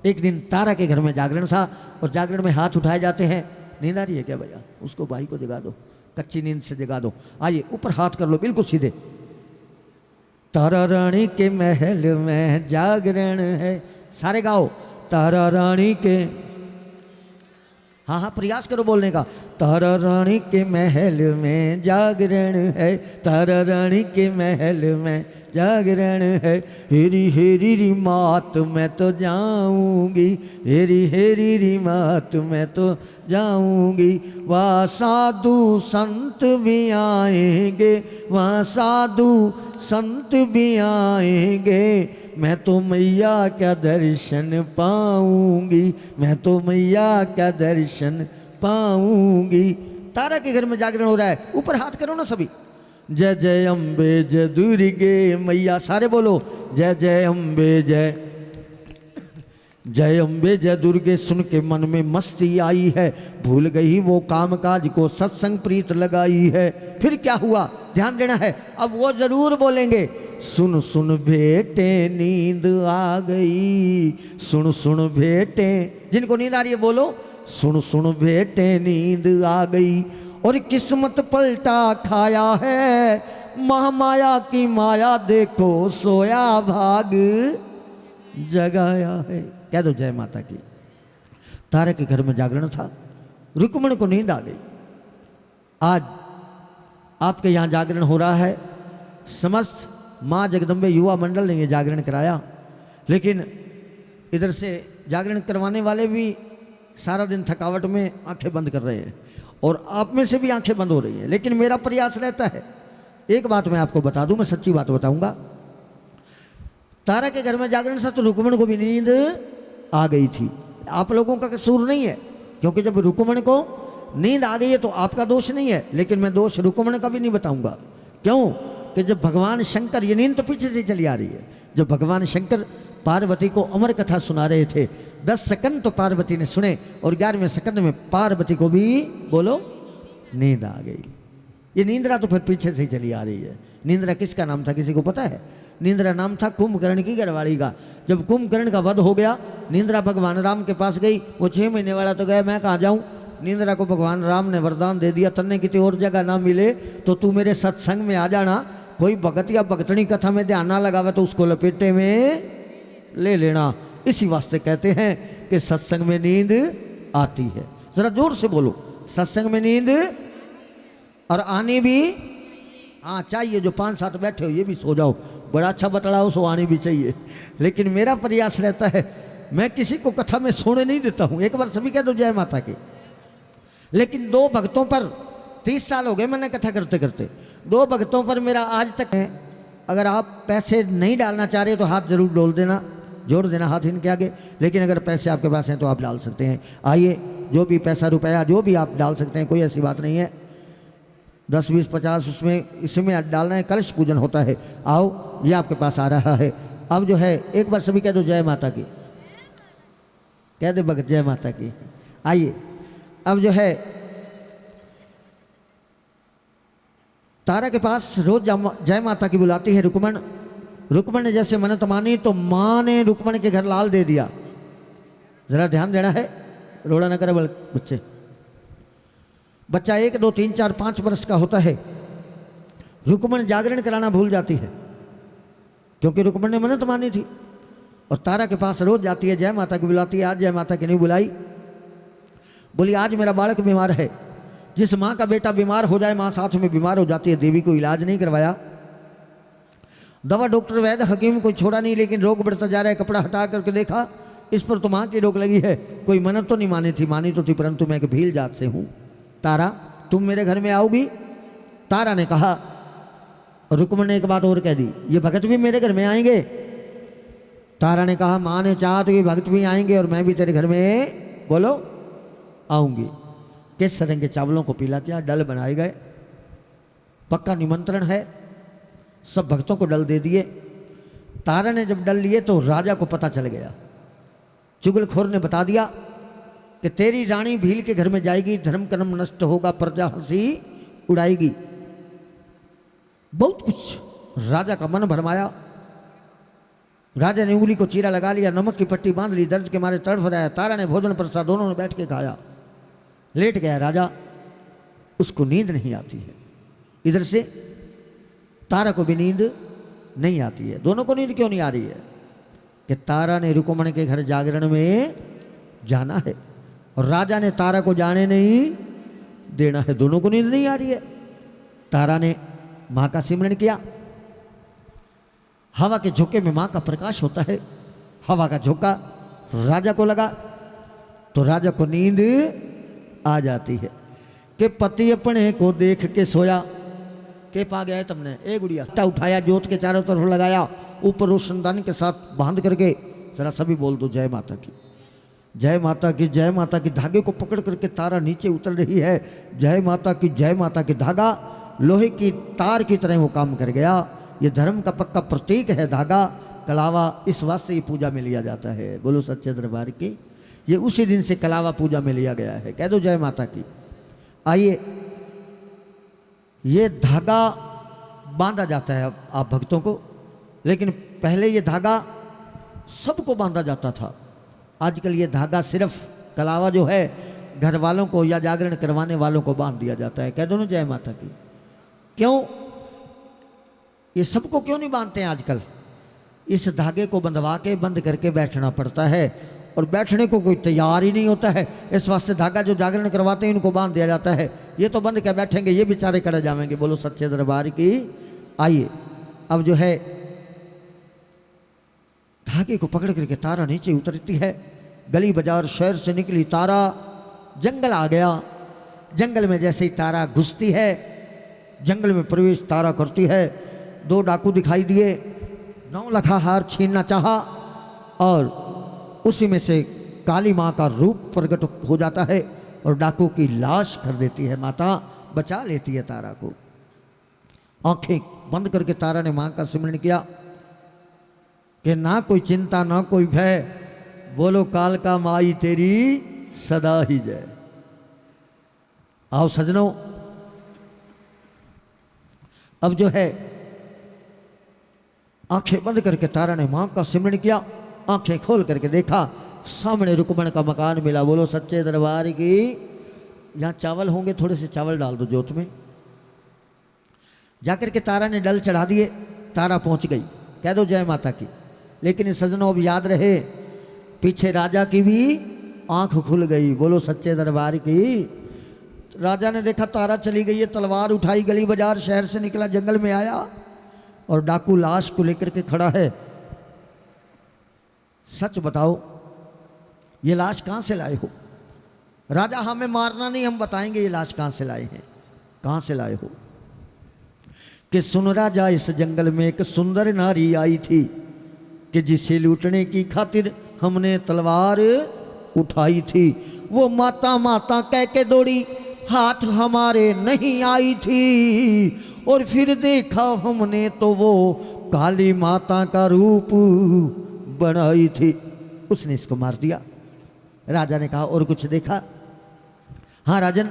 S3: एक दिन तारा के घर में जागरण था और जागरण में हाथ उठाए जाते हैं। नींद आ रही है क्या भैया? उसको भाई को जगा दो, कच्ची नींद से जगा दो। आइए ऊपर हाथ कर लो बिल्कुल सीधे। तारा रानी के महल में जागरण है, सारे गाओ। तारा रानी के, हाँ हाँ प्रयास करो बोलने का। तारा रानी के महल में जागरण है, तारा रानी के महल में जागरण है। हेरी हेरी री मात मैं तो जाऊंगी, हेरी हेरी री मात मैं तो जाऊंगी। वहाँ साधु संत भी आएंगे, वहाँ साधु संत भी आएंगे। मैं तो मैया क्या दर्शन पाऊंगी, मैं तो मैया क्या दर्शन पाऊंगी। तारा के घर में जागरण हो रहा है, ऊपर हाथ करो ना सभी। जय जय अम्बे जय दुर्गे मैया, सारे बोलो जय जय अम्बे जय जय अम्बे जय दुर्गे। सुन के मन में मस्ती आई है, भूल गई वो काम काज को सत्संग प्रीत लगाई है। फिर क्या हुआ, ध्यान देना है, अब वो जरूर बोलेंगे। सुन सुन बेटे नींद आ गई, सुन सुन बेटे, जिनको नींद आ रही है बोलो सुन सुन बेटे नींद आ गई। और किस्मत पलटा खाया है, महामाया की माया देखो सोया भाग जगाया है। कह दो जय माता की। तारे के घर में जागरण था, रुक्मणी को नींद आ गई। आज आपके यहाँ जागरण हो रहा है, समस्त माँ जगदम्बे युवा मंडल ने ये जागरण कराया, लेकिन इधर से जागरण करवाने वाले भी सारा दिन थकावट में आंखें बंद कर रहे हैं और आप में से भी आंखें बंद हो रही हैं। लेकिन मेरा प्रयास रहता है, एक बात मैं आपको बता दूं, मैं सच्ची बात बताऊंगा। तारा के घर में जागरण था तो रुक्मणी को भी नींद आ गई थी। आप लोगों का कसूर नहीं है, क्योंकि जब रुक्मणी को नींद आ गई है तो आपका दोष नहीं है, लेकिन मैं दोष रुक्मणी का भी नहीं बताऊंगा। क्यों कि जब भगवान शंकर, ये नींद तो पीछे से चली आ रही है, जब भगवान शंकर पार्वती को अमर कथा सुना रहे थे, 10 सेकंड तो पार्वती ने सुने और 11वें सेकंड में पार्वती को भी बोलो नींद आ गई। ये नींद्रा तो फिर पीछे से ही चली आ रही है। नींद्रा किसका नाम था, किसी को पता है? नींद्रा नाम था कुंभकर्ण की घरवाली का। जब कुंभकर्ण का वध हो गया, नींद्रा भगवान राम के पास गई। वो 6 महीने वाला तो गया, मैं कहाँ जाऊँ। नींद्रा को भगवान राम ने वरदान दे दिया, तन्ने किसी और जगह ना मिले तो तू मेरे सत्संग में आ जाना। कोई भगत या भगतनी कथा में ध्यान ना लगावे तो उसको लपेटे में ले लेना। इसी वास्ते कहते हैं कि सत्संग में नींद आती है। जरा जोर से बोलो, सत्संग में नींद और आनी भी, हाँ चाहिए। जो 5-7 बैठे हो ये भी सो जाओ, बड़ा अच्छा बतलाओ, सो आनी भी चाहिए। लेकिन मेरा प्रयास रहता है मैं किसी को कथा में सोने नहीं देता हूँ। एक बार सभी कह दो जय माता की। लेकिन 2 भक्तों पर 30 साल हो गए मैंने कथा करते करते, 2 भक्तों पर मेरा आज तक है। अगर आप पैसे नहीं डालना चाह रहे तो हाथ जरूर डोल देना, जोड़ देना हाथ इनके आगे। लेकिन अगर पैसे आपके पास हैं तो आप डाल सकते हैं। आइए, जो भी पैसा रुपया जो भी आप डाल सकते हैं, कोई ऐसी बात नहीं है। 10, 20, 50 उसमें इसमें डालना है। कलश पूजन होता है। आओ, ये आपके पास आ रहा है। अब जो है एक बार सभी कह दो जय माता की, कह दे भगत जय माता की। आइए, अब जो है तारा के पास रोज जय माता की बुलाती है रुक्मण। रुक्मण ने जैसे मन्नत मानी तो माँ ने रुक्मण के घर लाल दे दिया। जरा ध्यान देना है, रोड़ा न करे बच्चे। बच्चा 1, 2, 3, 4, 5 वर्ष का होता है। रुक्मण जागरण कराना भूल जाती है क्योंकि रुक्मण ने मन्नत मानी थी। और तारा के पास रोज जाती है, जय माता की बुलाती है। आज जय माता की नहीं बुलाई, बोली आज मेरा बालक बीमार है। जिस माँ का बेटा बीमार हो जाए, माँ साथ में बीमार हो जाती है। देवी को इलाज नहीं करवाया, दवा डॉक्टर वैद्य हकीम कोई छोड़ा नहीं, लेकिन रोग बढ़ता जा रहा है। कपड़ा हटा करके देखा, इस पर तो माँ की रोक लगी है। कोई मन्नत तो नहीं मानी थी, मानी तो थी परंतु मैं एक भील जात से हूँ। तारा तुम मेरे घर में आओगी? तारा ने कहा। और रुक्मण ने एक बात और कह दी, ये भगत भी मेरे घर में आएंगे? तारा ने कहा माँ ने चाहा तो ये भगत भी आएंगे और मैं भी तेरे घर में बोलो आऊंगी। किस तरह के चावलों को पीला किया, डल बनाए गए। पक्का निमंत्रण है, सब भक्तों को डल दे दिए। तारा ने जब डल लिए तो राजा को पता चल गया। चुगलखोर ने बता दिया कि तेरी रानी भील के घर में जाएगी, धर्म कर्म नष्ट होगा, प्रजा हंसी उड़ाएगी। बहुत कुछ राजा का मन भरमाया। राजा ने उंगली को चीरा लगा लिया, नमक की पट्टी बांध ली, दर्द के मारे तड़फ रहा है। तारा ने भोजन प्रसाद दोनों ने बैठ के खाया। लेट गया राजा, उसको नींद नहीं आती है। इधर से तारा को भी नींद नहीं आती है। दोनों को नींद क्यों नहीं आ रही है? कि तारा ने रुक्मण के घर जागरण में जाना है और राजा ने तारा को जाने नहीं देना है। दोनों को नींद नहीं आ रही है। तारा ने माँ का सिमरन किया। हवा के झोंके में माँ का प्रकाश होता है। हवा का झोंका राजा को लगा तो राजा को नींद आ जाती है। कि पति अपने को देख के सोया। के पा गया है तुमने? ए गुड़िया, उठाया, जोत के चारों तरफ लगाया, ऊपर रोशनदान के साथ बांध करके जरा सभी बोल दो जय माता की, जय माता की, जय माता की। धागे को पकड़ करके तारा नीचे उतर रही है। जय माता की, जय माता की। धागा लोहे की तार की तरह वो काम कर गया। ये धर्म का पक्का प्रतीक है धागा, कलावा। इस वास्ते ये पूजा में लिया जाता है। बोलो सच्चे दरबार की। ये उसी दिन से कलावा पूजा में लिया गया है। कह दो जय माता की। आइए, ये धागा बांधा जाता है आप भक्तों को, लेकिन पहले ये धागा सबको बांधा जाता था। आजकल ये धागा सिर्फ कलावा जो है घर वालों को या जागरण करवाने वालों को बांध दिया जाता है। कह दो ना जय माता की। क्यों? ये सबको क्यों नहीं बांधते हैं आजकल? इस धागे को बंधवा के बंद करके बैठना पड़ता है और बैठने को कोई तैयार ही नहीं होता है। इस वास्ते धागा जो जागरण करवाते हैं इनको बांध दिया जाता है। ये तो बंद के बैठेंगे, ये बेचारे कड़े जाएंगे। बोलो सच्चे दरबार की। आइए, अब जो है धागे को पकड़ करके तारा नीचे उतरती है। गली बाजार शहर से निकली तारा, जंगल आ गया। जंगल में जैसे ही तारा घुसती है, जंगल में प्रवेश तारा करती है। 2 डाकू दिखाई दिए। 9 लखा हार छीनना चाहा और उसी में से काली माँ का रूप प्रकट हो जाता है और डाकू की लाश कर देती है। माता बचा लेती है तारा को। आंखें बंद करके तारा ने माँ का सिमरन किया कि ना कोई चिंता ना कोई भय, बोलो काल का माई तेरी सदा ही जय। आओ सजनों, अब जो है आंखें बंद करके तारा ने माँ का सिमरन किया। आंखें खोल करके देखा, सामने रुक्मण का मकान मिला। बोलो सच्चे दरबार की। यहाँ चावल होंगे, थोड़े से चावल डाल दो जोत में। जाकर के तारा ने डल चढ़ा दिए। तारा पहुंच गई। कह दो जय माता की। लेकिन सजनों अब याद रहे, पीछे राजा की भी आंख खुल गई। बोलो सच्चे दरबार की। राजा ने देखा तारा चली गई है, तलवार उठाई, गली बाजार शहर से निकला, जंगल में आया और डाकू लाश को लेकर के खड़ा है। सच बताओ ये लाश कहां से लाए हो? राजा हमें मारना नहीं, हम बताएंगे ये लाश कहां से लाए हैं। कहां से लाए हो? कि सुन राजा, इस जंगल में एक सुंदर नारी आई थी कि जिसे लूटने की खातिर हमने तलवार उठाई थी। वो माता माता कह के दौड़ी, हाथ हमारे नहीं आई थी, और फिर देखा हमने तो वो काली माता का रूप बनाई थी। उसने इसको मार दिया। राजा ने कहा और कुछ देखा? हाँ राजन,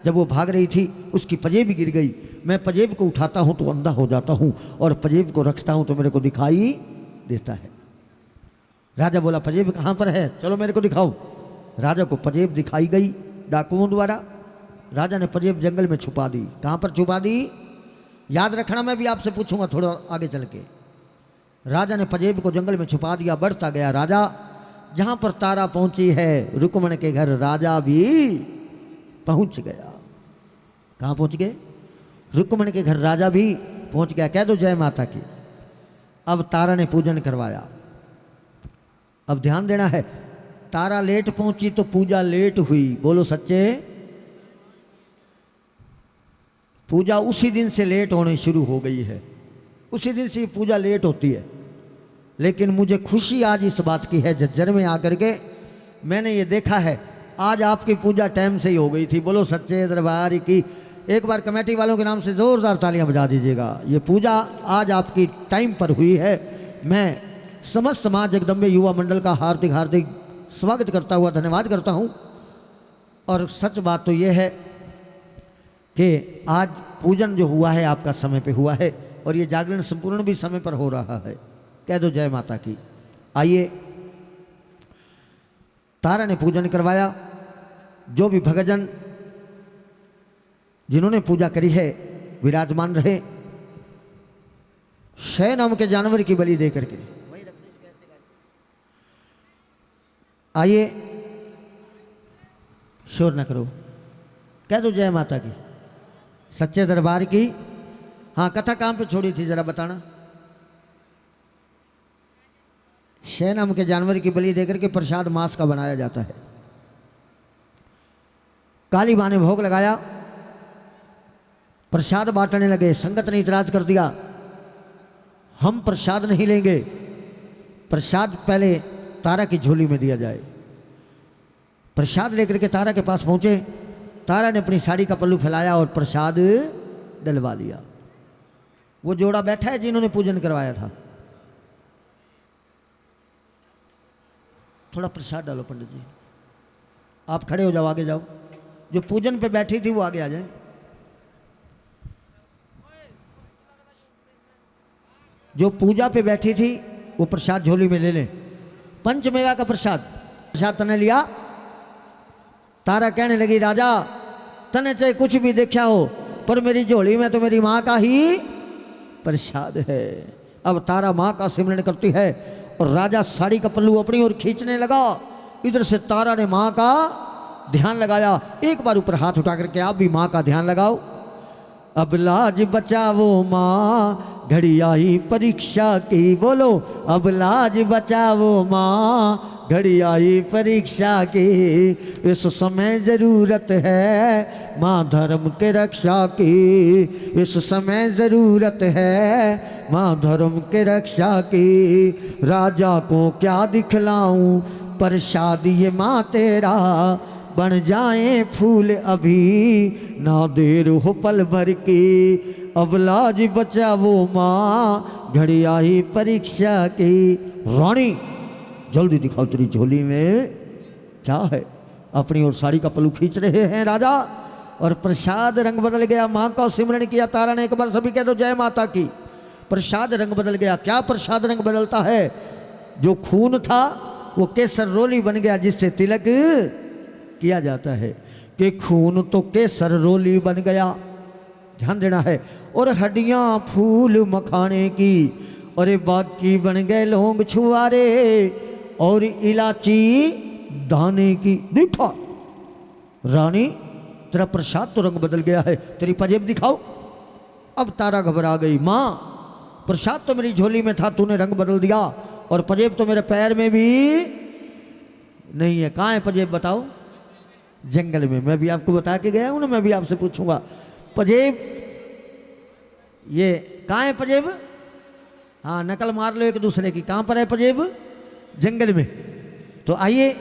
S3: जब वो भाग रही थी उसकी पजेब गिर गई। मैं पजेब को उठाता हूं तो अंधा हो जाता हूं, और पजेब को रखता हूं तो मेरे को दिखाई देता है। राजा बोला पजेब कहां पर है, चलो मेरे को दिखाओ। राजा को पजेब दिखाई गई डाकुओं द्वारा। राजा ने पजेब जंगल में छुपा दी। कहां पर छुपा दी? याद रखना, मैं भी आपसे पूछूंगा थोड़ा आगे चल के। राजा ने पजेब को जंगल में छुपा दिया। बढ़ता गया राजा, जहां पर तारा पहुंची है रुक्मण के घर, राजा भी पहुंच गया। कहां पहुंच गए? रुक्मण के घर राजा भी पहुंच गया। कह दो जय माता की। अब तारा ने पूजन करवाया। अब ध्यान देना है, तारा लेट पहुंची तो पूजा लेट हुई। बोलो सच्चे? पूजा उसी दिन से लेट होनी शुरू हो गई है। उसी दिन से पूजा लेट होती है। लेकिन मुझे खुशी आज इस बात की है, झज्जर में आकर के मैंने ये देखा है, आज आपकी पूजा टाइम से ही हो गई थी। बोलो सच्चे दरबार की। एक बार कमेटी वालों के नाम से जोरदार तालियां बजा दीजिएगा। ये पूजा आज आपकी टाइम पर हुई है। मैं समस्त मां जगदम्बे युवा मंडल का हार्दिक हार्दिक स्वागत करता हुआ धन्यवाद करता हूं। और सच बात तो यह है कि आज पूजन जो हुआ है आपका समय पे हुआ है, और ये जागरण संपूर्ण भी समय पर हो रहा है। कह दो जय माता की। आइए, तारा ने पूजन करवाया। जो भी भक्तजन जिन्होंने पूजा करी है विराजमान रहे, शय नाम के जानवर की बलि दे करके। आइए, शोर न करो, कह दो जय माता की, सच्चे दरबार की। हाँ, कथा कहां पे छोड़ी थी जरा बताना। शय नाम के जानवर की बलि देकर के प्रसाद मांस का बनाया जाता है। काली मां ने भोग लगाया, प्रसाद बांटने लगे। संगत ने इतराज कर दिया, हम प्रसाद नहीं लेंगे, प्रसाद पहले तारा की झोली में दिया जाए। प्रसाद लेकर के तारा के पास पहुंचे। तारा ने अपनी साड़ी का पल्लू फैलाया और प्रसाद डलवा लिया। वो जोड़ा बैठा है जिन्होंने पूजन करवाया था। थोड़ा प्रसाद डालो पंडित जी। आप खड़े हो जाओ, आगे जाओ। जो पूजन पे बैठी थी वो आगे आ जाए। जो पूजा पे बैठी थी वो प्रसाद झोली में ले लें। पंचमेवा का प्रसाद। प्रसाद तने लिया। तारा कहने लगी, राजा तने चाहे कुछ भी देखा हो, पर मेरी झोली में तो मेरी माँ का ही प्रसाद है। अब तारा माँ का सिमरन करती है और राजा साड़ी का पल्लू अपनी ओर खींचने लगा। इधर से तारा ने माँ का ध्यान लगाया। एक बार ऊपर हाथ उठा करके आप भी माँ का ध्यान लगाओ। अब लाज बचाओ माँ, घड़ी आई परीक्षा की। बोलो, अब लाज बचाओ माँ, घड़ी आई परीक्षा की। इस समय जरूरत है माँ धर्म के रक्षा की। इस समय जरूरत है माँ धर्म के रक्षा की। राजा को क्या दिखलाऊं, प्रसाद ये माँ तेरा। बन जाए फूल अभी, ना देर हो पल भर की। अब लाज बचाओ माँ, घड़ी आई परीक्षा की। रानी जल्दी दिखाओ तेरी झोली में क्या है। अपनी ओर साड़ी का पल्लू खींच रहे हैं राजा, और प्रसाद रंग बदल गया। माँ का सिमरन किया तारा ने। एक बार सभी कह दो जय माता की। प्रसाद रंग बदल गया। क्या प्रसाद रंग बदलता है? जो खून था वो केसर रोली बन गया, जिससे तिलक किया जाता है। कि खून तो केसर रोली बन गया। ध्यान देना है। और हड्डियां फूल मखाने की, और बाकी बन गए लौंग छुआरे, और इलाची दाने की। देखा रानी तेरा प्रसाद तो रंग बदल गया है, तेरी पंजेब दिखाओ। अब तारा घबरा गई, माँ प्रसाद तो मेरी झोली में था, तूने रंग बदल दिया, और पंजेब तो मेरे पैर में भी नहीं है। कहाँ है पंजेब बताओ? जंगल में। मैं भी आपको बता के गया हूं ना, मैं भी आपसे पूछूंगा पंजेब ये कहाँ है पंजेब? हाँ नकल मार लो एक दूसरे की, कहाँ पर है पंजेब? जंगल में। तो आइए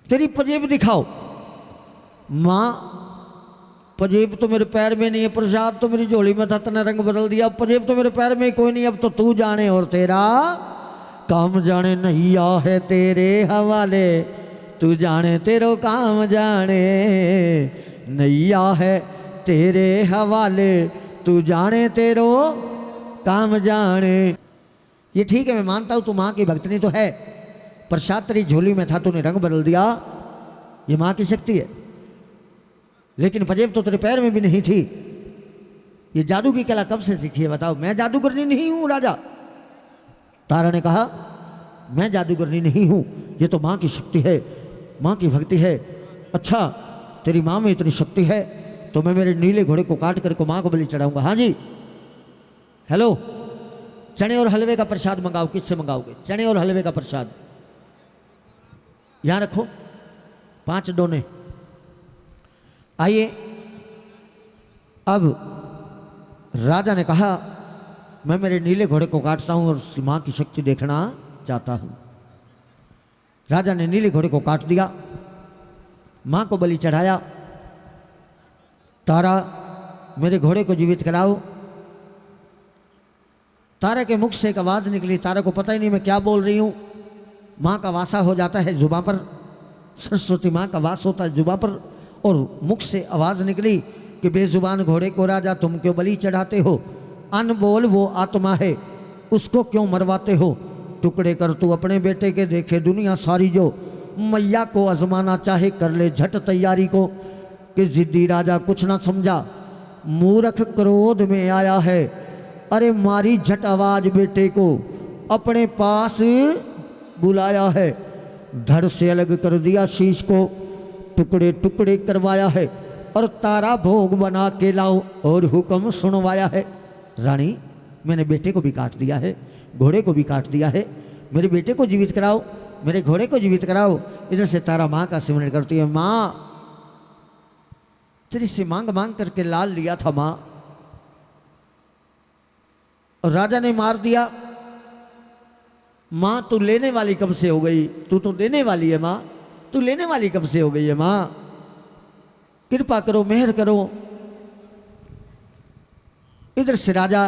S3: तेरी पंजेब दिखाओ। माँ पंजेब तो मेरे पैर में नहीं है, प्रसाद तो मेरी झोली में था, तने रंग बदल दिया, पंजेब तो मेरे पैर में कोई नहीं, अब तो तू जाने और तेरा काम जाने, नैया है तेरे हवाले, तू जाने तेरो काम जाने, नैया है तेरे हवाले, तू जाने तेरो काम जाने। ये ठीक है, मैं मानता हूं तू माँ की भक्तनी तो है, प्रसाद तेरी झोली में था, तूने रंग बदल दिया, ये माँ की शक्ति है, लेकिन पंजेब तो तेरे पैर में भी नहीं थी। ये जादू की कला कब से सीखी है बताओ? मैं जादूगरनी नहीं हूं राजा। तारा ने कहा मैं जादूगरनी नहीं हूं, ये तो माँ की शक्ति है, माँ की भक्ति है। अच्छा तेरी माँ में इतनी शक्ति है तो मैं मेरे नीले घोड़े को काट करके माँ को बलि चढ़ाऊंगा। हाँ जी हेलो, चने और हलवे का प्रसाद मंगाओ। किससे मंगाओगे? चने और हलवे का प्रसाद यहां रखो, 5 डोने। आइए अब राजा ने कहा मैं मेरे नीले घोड़े को काटता हूं और मां की शक्ति देखना चाहता हूं। राजा ने नीले घोड़े को काट दिया, मां को बलि चढ़ाया। तारा मेरे घोड़े को जीवित कराओ। तारा के मुख से एक आवाज निकली, तारा को पता ही नहीं मैं क्या बोल रही हूं। मां का वासा हो जाता है जुबान पर, सरस्वती मां का वास होता है जुबान पर, और मुख से आवाज निकली कि बेजुबान घोड़े को राजा तुम क्यों बलि चढ़ाते हो? अनबोल वो आत्मा है, उसको क्यों मरवाते हो? टुकड़े कर तू अपने बेटे के, देखे दुनिया सारी जो, मैया को आजमाना चाहे कर ले झट तैयारी को। कि जिद्दी राजा कुछ ना समझा, मूर्ख क्रोध में आया है, अरे मारी झट आवाज बेटे को, अपने पास बुलाया है। धड़ से अलग कर दिया शीश को, टुकड़े टुकड़े करवाया है, और तारा भोग बना के लाओ और हुक्म सुनवाया है। रानी मैंने बेटे को भी काट दिया है, घोड़े को भी काट दिया है, मेरे बेटे को जीवित कराओ, मेरे घोड़े को जीवित कराओ। इधर से तारा माँ का सिमरण करती है, माँ तेरी से मांग मांग करके लाल लिया था माँ, और राजा ने मार दिया। माँ तू लेने वाली कब से हो गई? तू तो देने वाली है माँ, तू लेने वाली कब से हो गई है माँ? कृपा करो, मेहर करो। इधर से राजा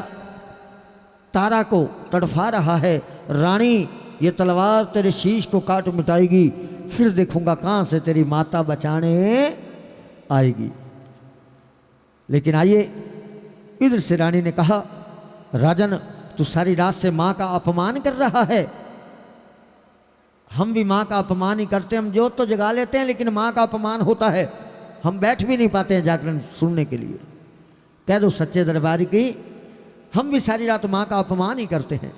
S3: तारा को तड़फा रहा है, रानी ये तलवार तेरे शीश को काट मिटाएगी, फिर देखूंगा कहां से तेरी माता बचाने आएगी। लेकिन आइए इधर से रानी ने कहा राजन तू सारी रात से मां का अपमान कर रहा है। हम भी मां का अपमान ही करते हैं, हम जोत तो जगा लेते हैं लेकिन मां का अपमान होता है, हम बैठ भी नहीं पाते हैं जागरण सुनने के लिए। कह दो सच्चे दरबार की हम भी सारी रात मां का अपमान ही करते हैं।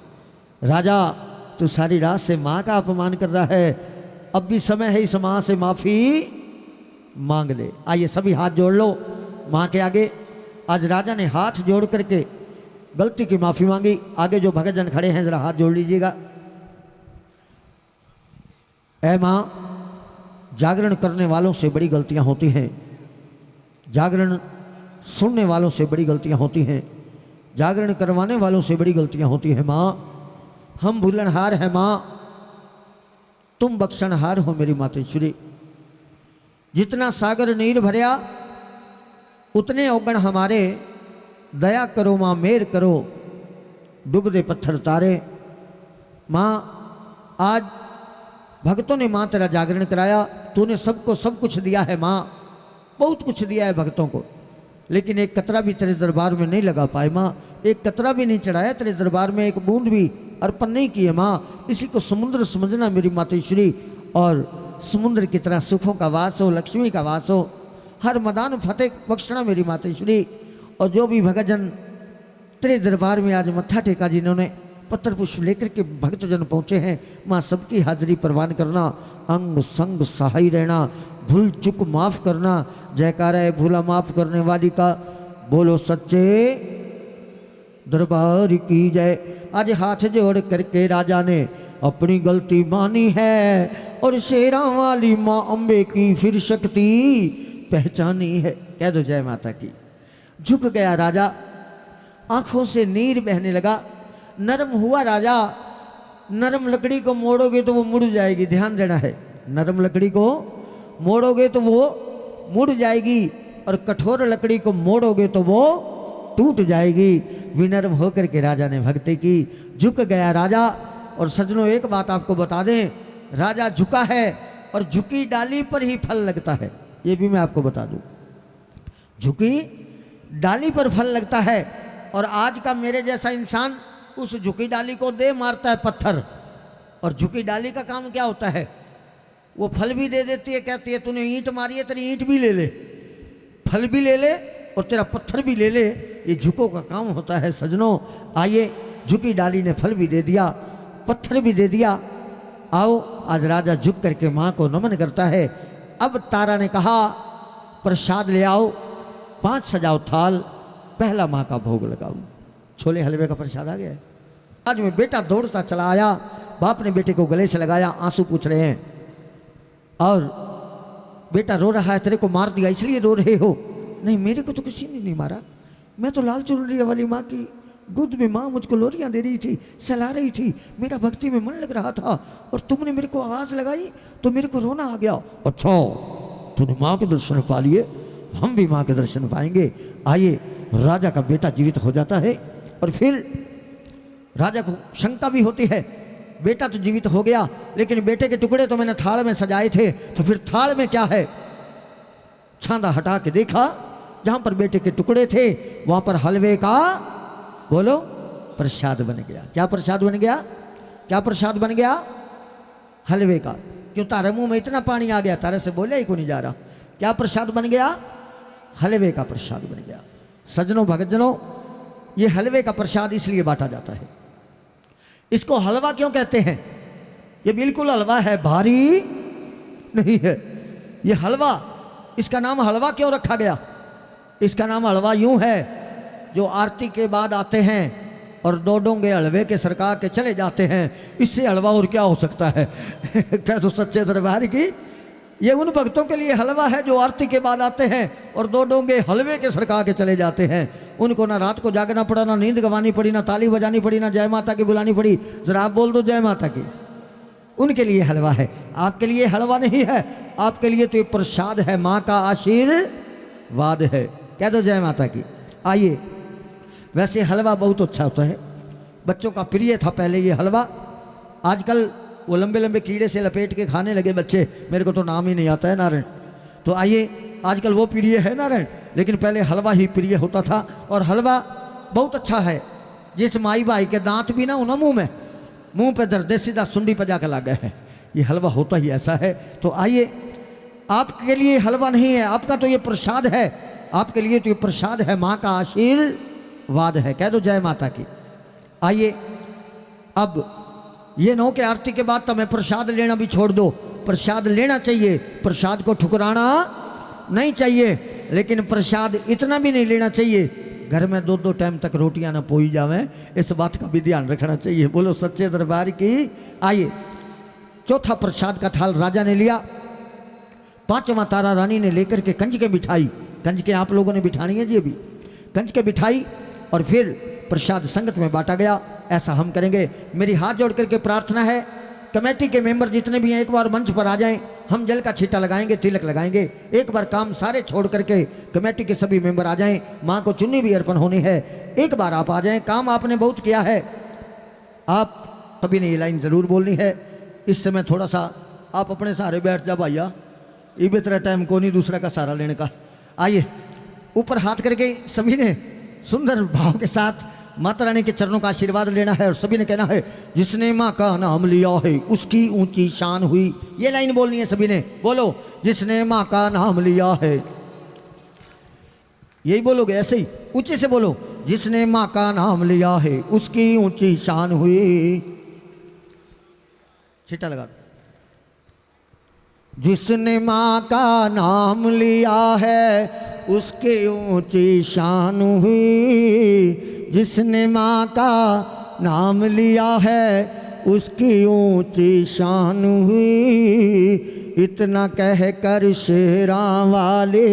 S3: राजा तू सारी रात से मां का अपमान कर रहा है, अब भी समय है इस मां से माफी मांग ले। आइए सभी हाथ जोड़ लो मां के आगे। आज राजा ने हाथ जोड़ करके गलती की माफी मांगी। आगे जो भगतजन खड़े हैं जरा हाथ जोड़ लीजिएगा। ऐ मां, जागरण करने वालों से बड़ी गलतियां होती हैं, जागरण सुनने वालों से बड़ी गलतियां होती हैं, जागरण करवाने वालों से बड़ी गलतियां होती हैं। मां हम भूलनहार हैं, मां तुम बख्शनहार हो मेरी मातेश्वरी। जितना सागर नीर भरया उतने औगण हमारे, दया करो मां मेर करो डूबदे पत्थर तारे। मां आज भक्तों ने मां तेरा जागरण कराया, तूने सबको सब कुछ दिया है मां, बहुत कुछ दिया है भक्तों को, लेकिन एक कतरा भी तेरे दरबार में नहीं लगा पाए मां, एक कतरा भी नहीं चढ़ाया तेरे दरबार में, एक बूंद भी अर्पण नहीं किए मां। इसी को समुद्र समझना मेरी मातेश्वरी, और समुद्र की तरह सुखों का वास हो, लक्ष्मी का वास हो, हर मैदान फतेह बख्शना मेरी मातेश्वरी। और जो भी भगतजन तेरे दरबार में आज मत्था टेका जिन्होंने पत्थर पुष्प लेकर के भक्तजन पहुँचे हैं। माँ सबकी हाजिरी प्रवान करना, अंग संग सहाय रहना, भूल चुक माफ़ करना। जयकारा है भूला माफ़ करने वाली का, बोलो सच्चे दरबार की जय। आज हाथ जोड़ करके राजा ने अपनी गलती मानी है और शेरा वाली माँ अम्बे की फिर शक्ति पहचानी है। कह दो जय माता की। झुक गया राजा, आंखों से नीर बहने लगा। नरम हुआ राजा। नरम लकड़ी को मोड़ोगे तो वो मुड़ जाएगी, ध्यान देना है। नरम लकड़ी को मोड़ोगे तो वो मुड़ जाएगी और कठोर लकड़ी को मोड़ोगे तो वो टूट जाएगी। विनम्र होकर के राजा ने भक्ति की। झुक गया राजा। और सज्जनों एक बात आपको बता दें, राजा झुका है और झुकी डाली पर ही फल लगता है, ये भी मैं आपको बता दूं। झुकी डाली पर फल लगता है। और आज का मेरे जैसा इंसान उस झुकी डाली को दे मारता है पत्थर। और झुकी डाली का काम क्या होता है, वो फल भी दे देती है। कहती है तूने ईंट मारी है, तेरी ईंट भी ले ले, फल भी ले ले और तेरा पत्थर भी ले ले। ये झुको का काम होता है सज्जनों। आइए, झुकी डाली ने फल भी दे दिया, पत्थर भी दे दिया। आओ, आज राजा झुक करके माँ को नमन करता है। अब तारा ने कहा प्रसाद ले आओ, 5 सजाओ थाल, पहला माँ का भोग लगाओ। छोले हलवे का प्रसाद आ गया। आज में बेटा दौड़ता चला आया। बाप ने बेटे को गले से लगाया, आंसू पूछ रहे हैं। और बेटा रो रहा है, तेरे को मार दिया इसलिए रो रहे हो? नहीं, मेरे को तो किसी ने नहीं मारा। मैं तो लाल चुनरिया वाली माँ की गोद में माँ मुझको लोरियाँ दे रही थी, सहला रही थी, मेरा भक्ति में मन लग रहा था और तुमने मेरे को आवाज़ लगाई तो मेरे को रोना आ गया। अच्छा, तूने माँ के दर्शन पा लिए, हम भी माँ के दर्शन पाएंगे। आइए, राजा का बेटा जीवित हो जाता है। और फिर राजा को शंका भी होती है, बेटा तो जीवित हो गया लेकिन बेटे के टुकड़े तो मैंने थाल में सजाए थे, तो फिर थाल में क्या है? छांदा हटा के देखा, जहां पर बेटे के टुकड़े थे वहां पर हलवे का, बोलो, प्रसाद बन गया। क्या प्रसाद बन गया? क्या प्रसाद बन गया? हलवे का। क्यों तारे मुंह में इतना पानी आ गया? तारे से बोले ही को नहीं जा रहा। क्या प्रसाद बन गया? हलवे का प्रसाद बन गया। सज्जनों भक्तजनों, ये हलवे का प्रसाद इसलिए बांटा जाता है। इसको हलवा क्यों कहते हैं? ये बिल्कुल हलवा है, भारी नहीं है। ये हलवा, इसका नाम हलवा क्यों रखा गया? इसका नाम हलवा यूं है, जो आरती के बाद आते हैं और 2 डोंगे हलवे के सरका के चले जाते हैं, इससे हलवा और क्या हो सकता है? कह दो सच्चे दरबार की। ये उन भक्तों के लिए हलवा है जो आरती के बाद आते हैं और 2 डोंगे हलवे के सरका के चले जाते हैं। उनको ना रात को जागना पड़ा, ना नींद गंवानी पड़ी, ना ताली बजानी पड़ी, ना जय माता की बुलानी पड़ी। जरा आप बोल दो जय माता की। उनके लिए हलवा है, आपके लिए हलवा नहीं है। आपके लिए तो ये प्रसाद है, माँ का आशीर्वाद है। कह दो जय माता की। आइए, वैसे हलवा बहुत अच्छा होता है, बच्चों का प्रिय था पहले ये हलवा। आजकल वो लंबे लंबे कीड़े से लपेट के खाने लगे बच्चे, मेरे को तो नाम ही नहीं आता है नारायण। तो आइए, आजकल वो प्रिय है नारायण, लेकिन पहले हलवा ही प्रिय होता था। और हलवा बहुत अच्छा है। जिस माई भाई के दांत भी ना हो ना मुंह पे दर्द सीधा सुंडी पर जाकर लग गए है। ये हलवा होता ही ऐसा है। तो आइए, आपके लिए हलवा नहीं है, आपका तो ये प्रसाद है। आपके लिए तो ये प्रसाद है, माँ का आशीर्वाद है। कह दो जय माता की। आइए, अब ये नो के आरती के बाद तो मैं प्रसाद लेना भी छोड़ दो। प्रसाद लेना चाहिए, प्रसाद को ठुकराना नहीं चाहिए, लेकिन प्रसाद इतना भी नहीं लेना चाहिए घर में 2-2 टाइम तक रोटियां ना पोई जावे, इस बात का भी ध्यान रखना चाहिए। बोलो सच्चे दरबार की। आइए, चौथा प्रसाद का थाल राजा ने लिया। 5वां तारा रानी ने लेकर के कंजके बिठाई। कंजके आप लोगों ने बिठानी है जी, अभी कंजके बिठाई और फिर प्रसाद संगत में बांटा गया। ऐसा हम करेंगे। मेरी हाथ जोड़ करके प्रार्थना है, कमेटी के मेंबर जितने भी हैं एक बार मंच पर आ जाएं। हम जल का छींटा लगाएंगे, तिलक लगाएंगे। एक बार काम सारे छोड़ करके कमेटी के सभी मेंबर आ जाएं। माँ को चुन्नी भी अर्पण होनी है। एक बार आप आ जाएं। काम आपने बहुत किया है, आप सभी ने ये लाइन ज़रूर बोलनी है। इस समय थोड़ा सा आप अपने सहारे बैठ जा भैया, ये भी तरह टाइम को नहीं दूसरा का सहारा लेने का। आइए, ऊपर हाथ करके सभी ने सुंदर भाव के साथ माता रानी के चरणों का आशीर्वाद लेना है और सभी ने कहना है, जिसने माँ का नाम लिया है उसकी ऊंची शान हुई। ये लाइन बोलनी है सभी ने। बोलो, जिसने माँ का नाम लिया है। यही बोलोगे, ऐसे ही ऊंचे से बोलो, जिसने माँ का नाम लिया है उसकी ऊंची शान हुई। छिटा लगा। जिसने माँ का नाम लिया है उसकी ऊंची शान हुई। जिसने माँ का नाम लिया है उसकी ऊंची शान हुई। इतना कह कर शेरा वाले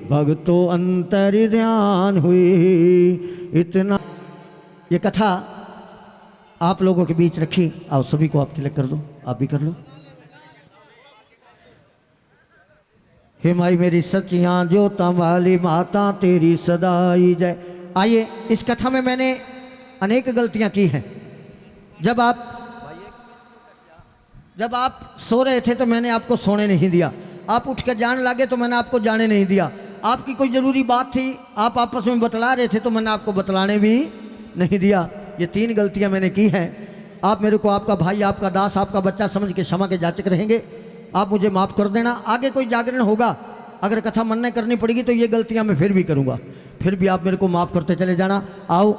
S3: भक्तों अंतर ध्यान हुई। इतना ये कथा आप लोगों के बीच रखी। आओ सभी को आप तिलक कर दो, आप भी कर लो। हे माई मेरी सच्चियाँ ज्योता वाली माता तेरी सदाई जय। आइए, इस कथा में मैंने अनेक गलतियां की हैं। जब आप सो रहे थे तो मैंने आपको सोने नहीं दिया। आप उठ कर जाने लगे तो मैंने आपको जाने नहीं दिया। आपकी कोई ज़रूरी बात थी, आप आपस में बतला रहे थे तो मैंने आपको बतलाने भी नहीं दिया। ये 3 गलतियां मैंने की हैं। आप मेरे को आपका भाई, आपका दास, आपका बच्चा समझ के क्षमा के याचक रहेंगे। आप मुझे माफ़ कर देना। आगे कोई जागरण होगा, अगर कथा मन करनी पड़ेगी तो ये गलतियां मैं फिर भी करूँगा। फिर भी आप मेरे को माफ़ करते चले जाना। आओ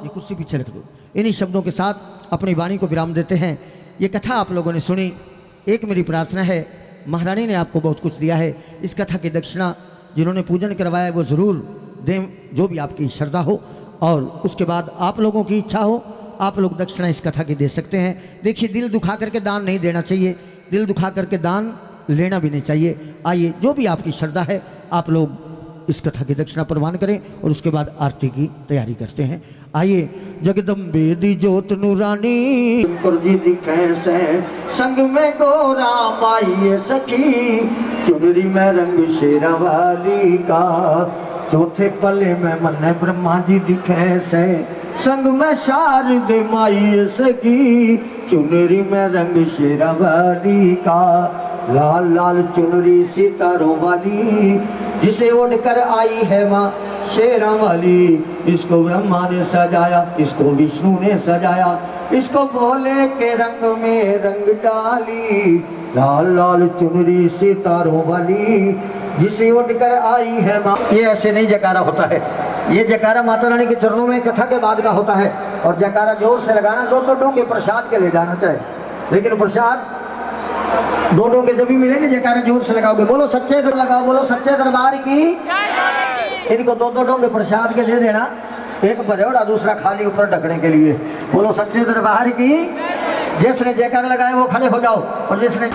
S3: ये कुर्सी पीछे रख दो। इन्हीं शब्दों के साथ अपनी वाणी को विराम देते हैं। ये कथा आप लोगों ने सुनी। एक मेरी प्रार्थना है, महारानी ने आपको बहुत कुछ दिया है। इस कथा की दक्षिणा जिन्होंने पूजन करवाया वो ज़रूर दें, जो भी आपकी श्रद्धा हो। और उसके बाद आप लोगों की इच्छा हो, आप लोग दक्षिणा इस कथा की दे सकते हैं। देखिए, दिल दुखा करके दान नहीं देना चाहिए, दिल दुखा करके दान लेना भी नहीं चाहिए। आइए, जो भी आपकी श्रद्धा है आप लोग इस कथा की दक्षिणा प्रवान करें और उसके बाद आरती की तैयारी करते हैं। आइए। जगदम्बे दी जोत नूरानी जी दिखे से संग में गोरा माई सखी। चुनरी में रंग शेरा वाली का चौथे पले में मन ब्रह्मा जी दिखे से संग में शारद माई सखी। चुनरी में रंग शेरा वाली का लाल लाल चुनरी सितारों वाली जिसे उड़कर आई है माँ शेरा वाली। इसको ब्रह्मा ने सजाया, इसको विष्णु ने सजाया, इसको भोले के रंग में रंग डाली। लाल लाल चुनरी सितारों वाली जिसे उड़कर आई है माँ। ये ऐसे नहीं जयकारा होता है, ये जयकारा माता रानी के चरणों में कथा के बाद का होता है। और जयकारा जोर से लगाना, 2-2 डोंगे प्रसाद के ले जाना चाहिए, लेकिन प्रसाद 2 डोंगे जब भी मिलेंगे जयकारा जोर से लगाओगे। बोलो सच्चे दरबार लगाओ, बोलो सच्चे दरबार की। इनको 2-2 डोंगे प्रसाद के दे देना, एक भरेड़ा दूसरा खाली ऊपर ढकने के लिए। बोलो सच्चे दरबार की। जिसने जयकारा लगाए वो खड़े हो जाओ। और जिसने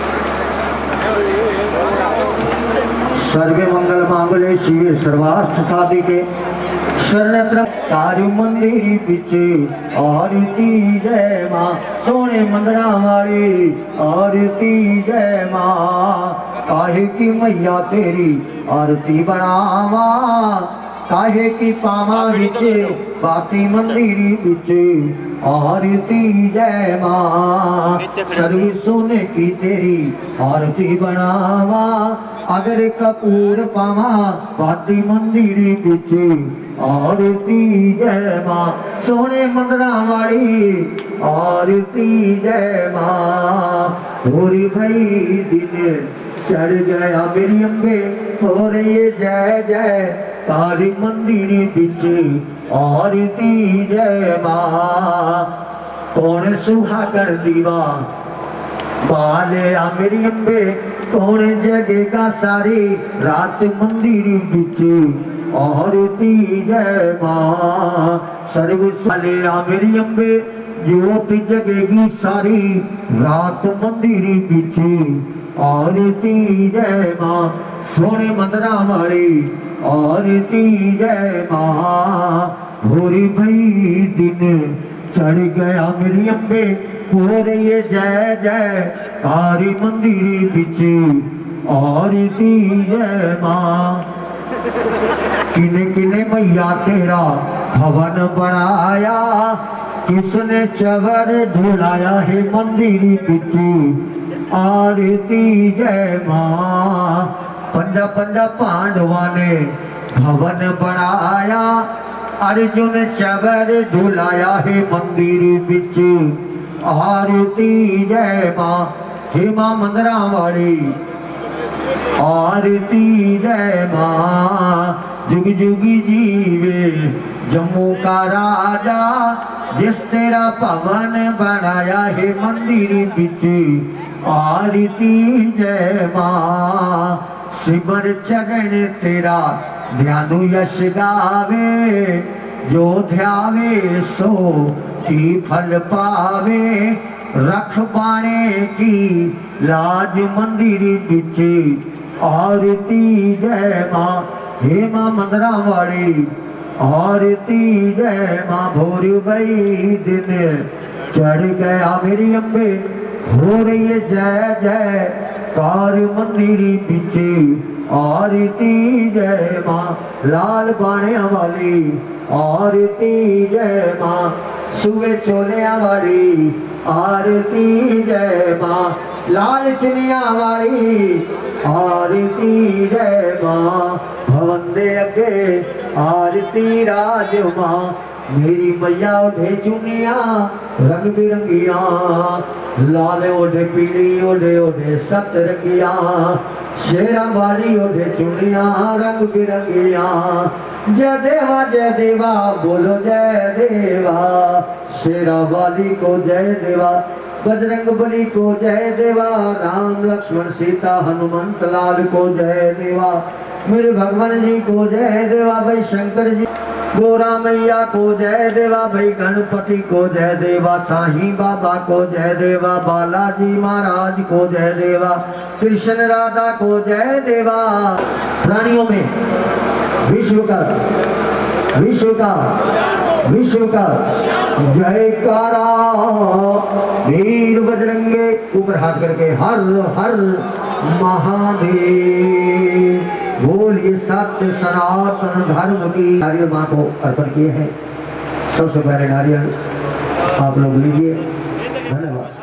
S3: सर्वे मंगल मांगले शिवे सर्वार्थ साधिके शरणत्र तारु मंदिर पिछे आरती जय माँ। सोने मंदिरा वाली आरती जय माँ। काहे की मैया तेरी आरती बनावा, काहे की पावा बिचे बाती मंदिर पिछे आरती जय माँ। सर्व सोने की तेरी आरती बनावा, अगर कपूर पावा बाती मंदिर पिछे आरती जय माँ। सोने मंदिरा वाली आरती जय माँ। होरी भाई दिन चढ़ गया मेरी अम्बे, हो रही जय जय तारी मंदिर पीछे आरती जय माँ। कौन सुहागर दीवा बाले आ मेरी अम्बे, कौन जगेगा सारी रात मंदिर पीछे आरती जय माँ। सर्व साले आ मेरी अम्बे, ज्योति जगेगी सारी रात मंदिर पीछे आरती जय माँ। सोने मंदिरा वाली आरती जय माँ। भोरी भई दिन चढ़ गया मेरी अम्बे, हो रही जय जय तारी मंदिर पीछे आरती जय माँ। किने किने मैया तेरा भवन बनाया, किसने चवर ढुलाया है मंदिर पीछे आरती जय माँ। पंजा पंजा पांडवा ने भवन बनाया, अर्जुन चवर ढुलाया है मंदिर पीछे आरती जय माँ। हे माँ मंदिरा वाली आरती जय माँ। जुग जुग जीवे जम्मू का राजा जिस तेरा भवन बनाया है मंदिर बिच आरती जय मां सिमर चरण तेरा ध्यानु यश गावे जो ध्यावे सो की फल पावे रख बाणे की लाज मंदिर बिच आरती जय मां हे मां मंदरा वाली आरती जय मां भोर भई दिन चढ़ गया मेरी अम्बे हो रही है जय जय कार मंदिर पीछे आरती जय मां लाल बाणे वाली आरती जय मां सुवे चोलिया वाली आरती जय मां लाल चुनिया वाली आरती जय मां भवन दे अगे आरती राज मां मेरी मैया ओढ़े चुनिया रंग बिरंगिया लाल ओढ़े पीली ओढ़े ओढ़े सतरंगिया शेरा वाली ओढ़े चुनिया रंग बिरंगिया जय देवा बोलो जय देवा शेरा वाली को जय देवा बजरंग बली को जय देवा राम लक्ष्मण सीता हनुमंत लाल को जय देवा मेरे भगवान जी को जय देवा भाई शंकर जी गोरा मैया को जय देवा भाई गणपति को जय देवा साईं बाबा को जय देवा बालाजी महाराज को जय देवा कृष्ण राधा को जय देवा प्राणियों में विश्व का जयकारा वीर बजरंगे ऊपर हाथ करके हर हर महादेव बोलिए सत्य सनातन धर्म की नारियल माँ को अर्पण किए हैं सबसे पहले नारियल आप लोग लीजिए धन्यवाद।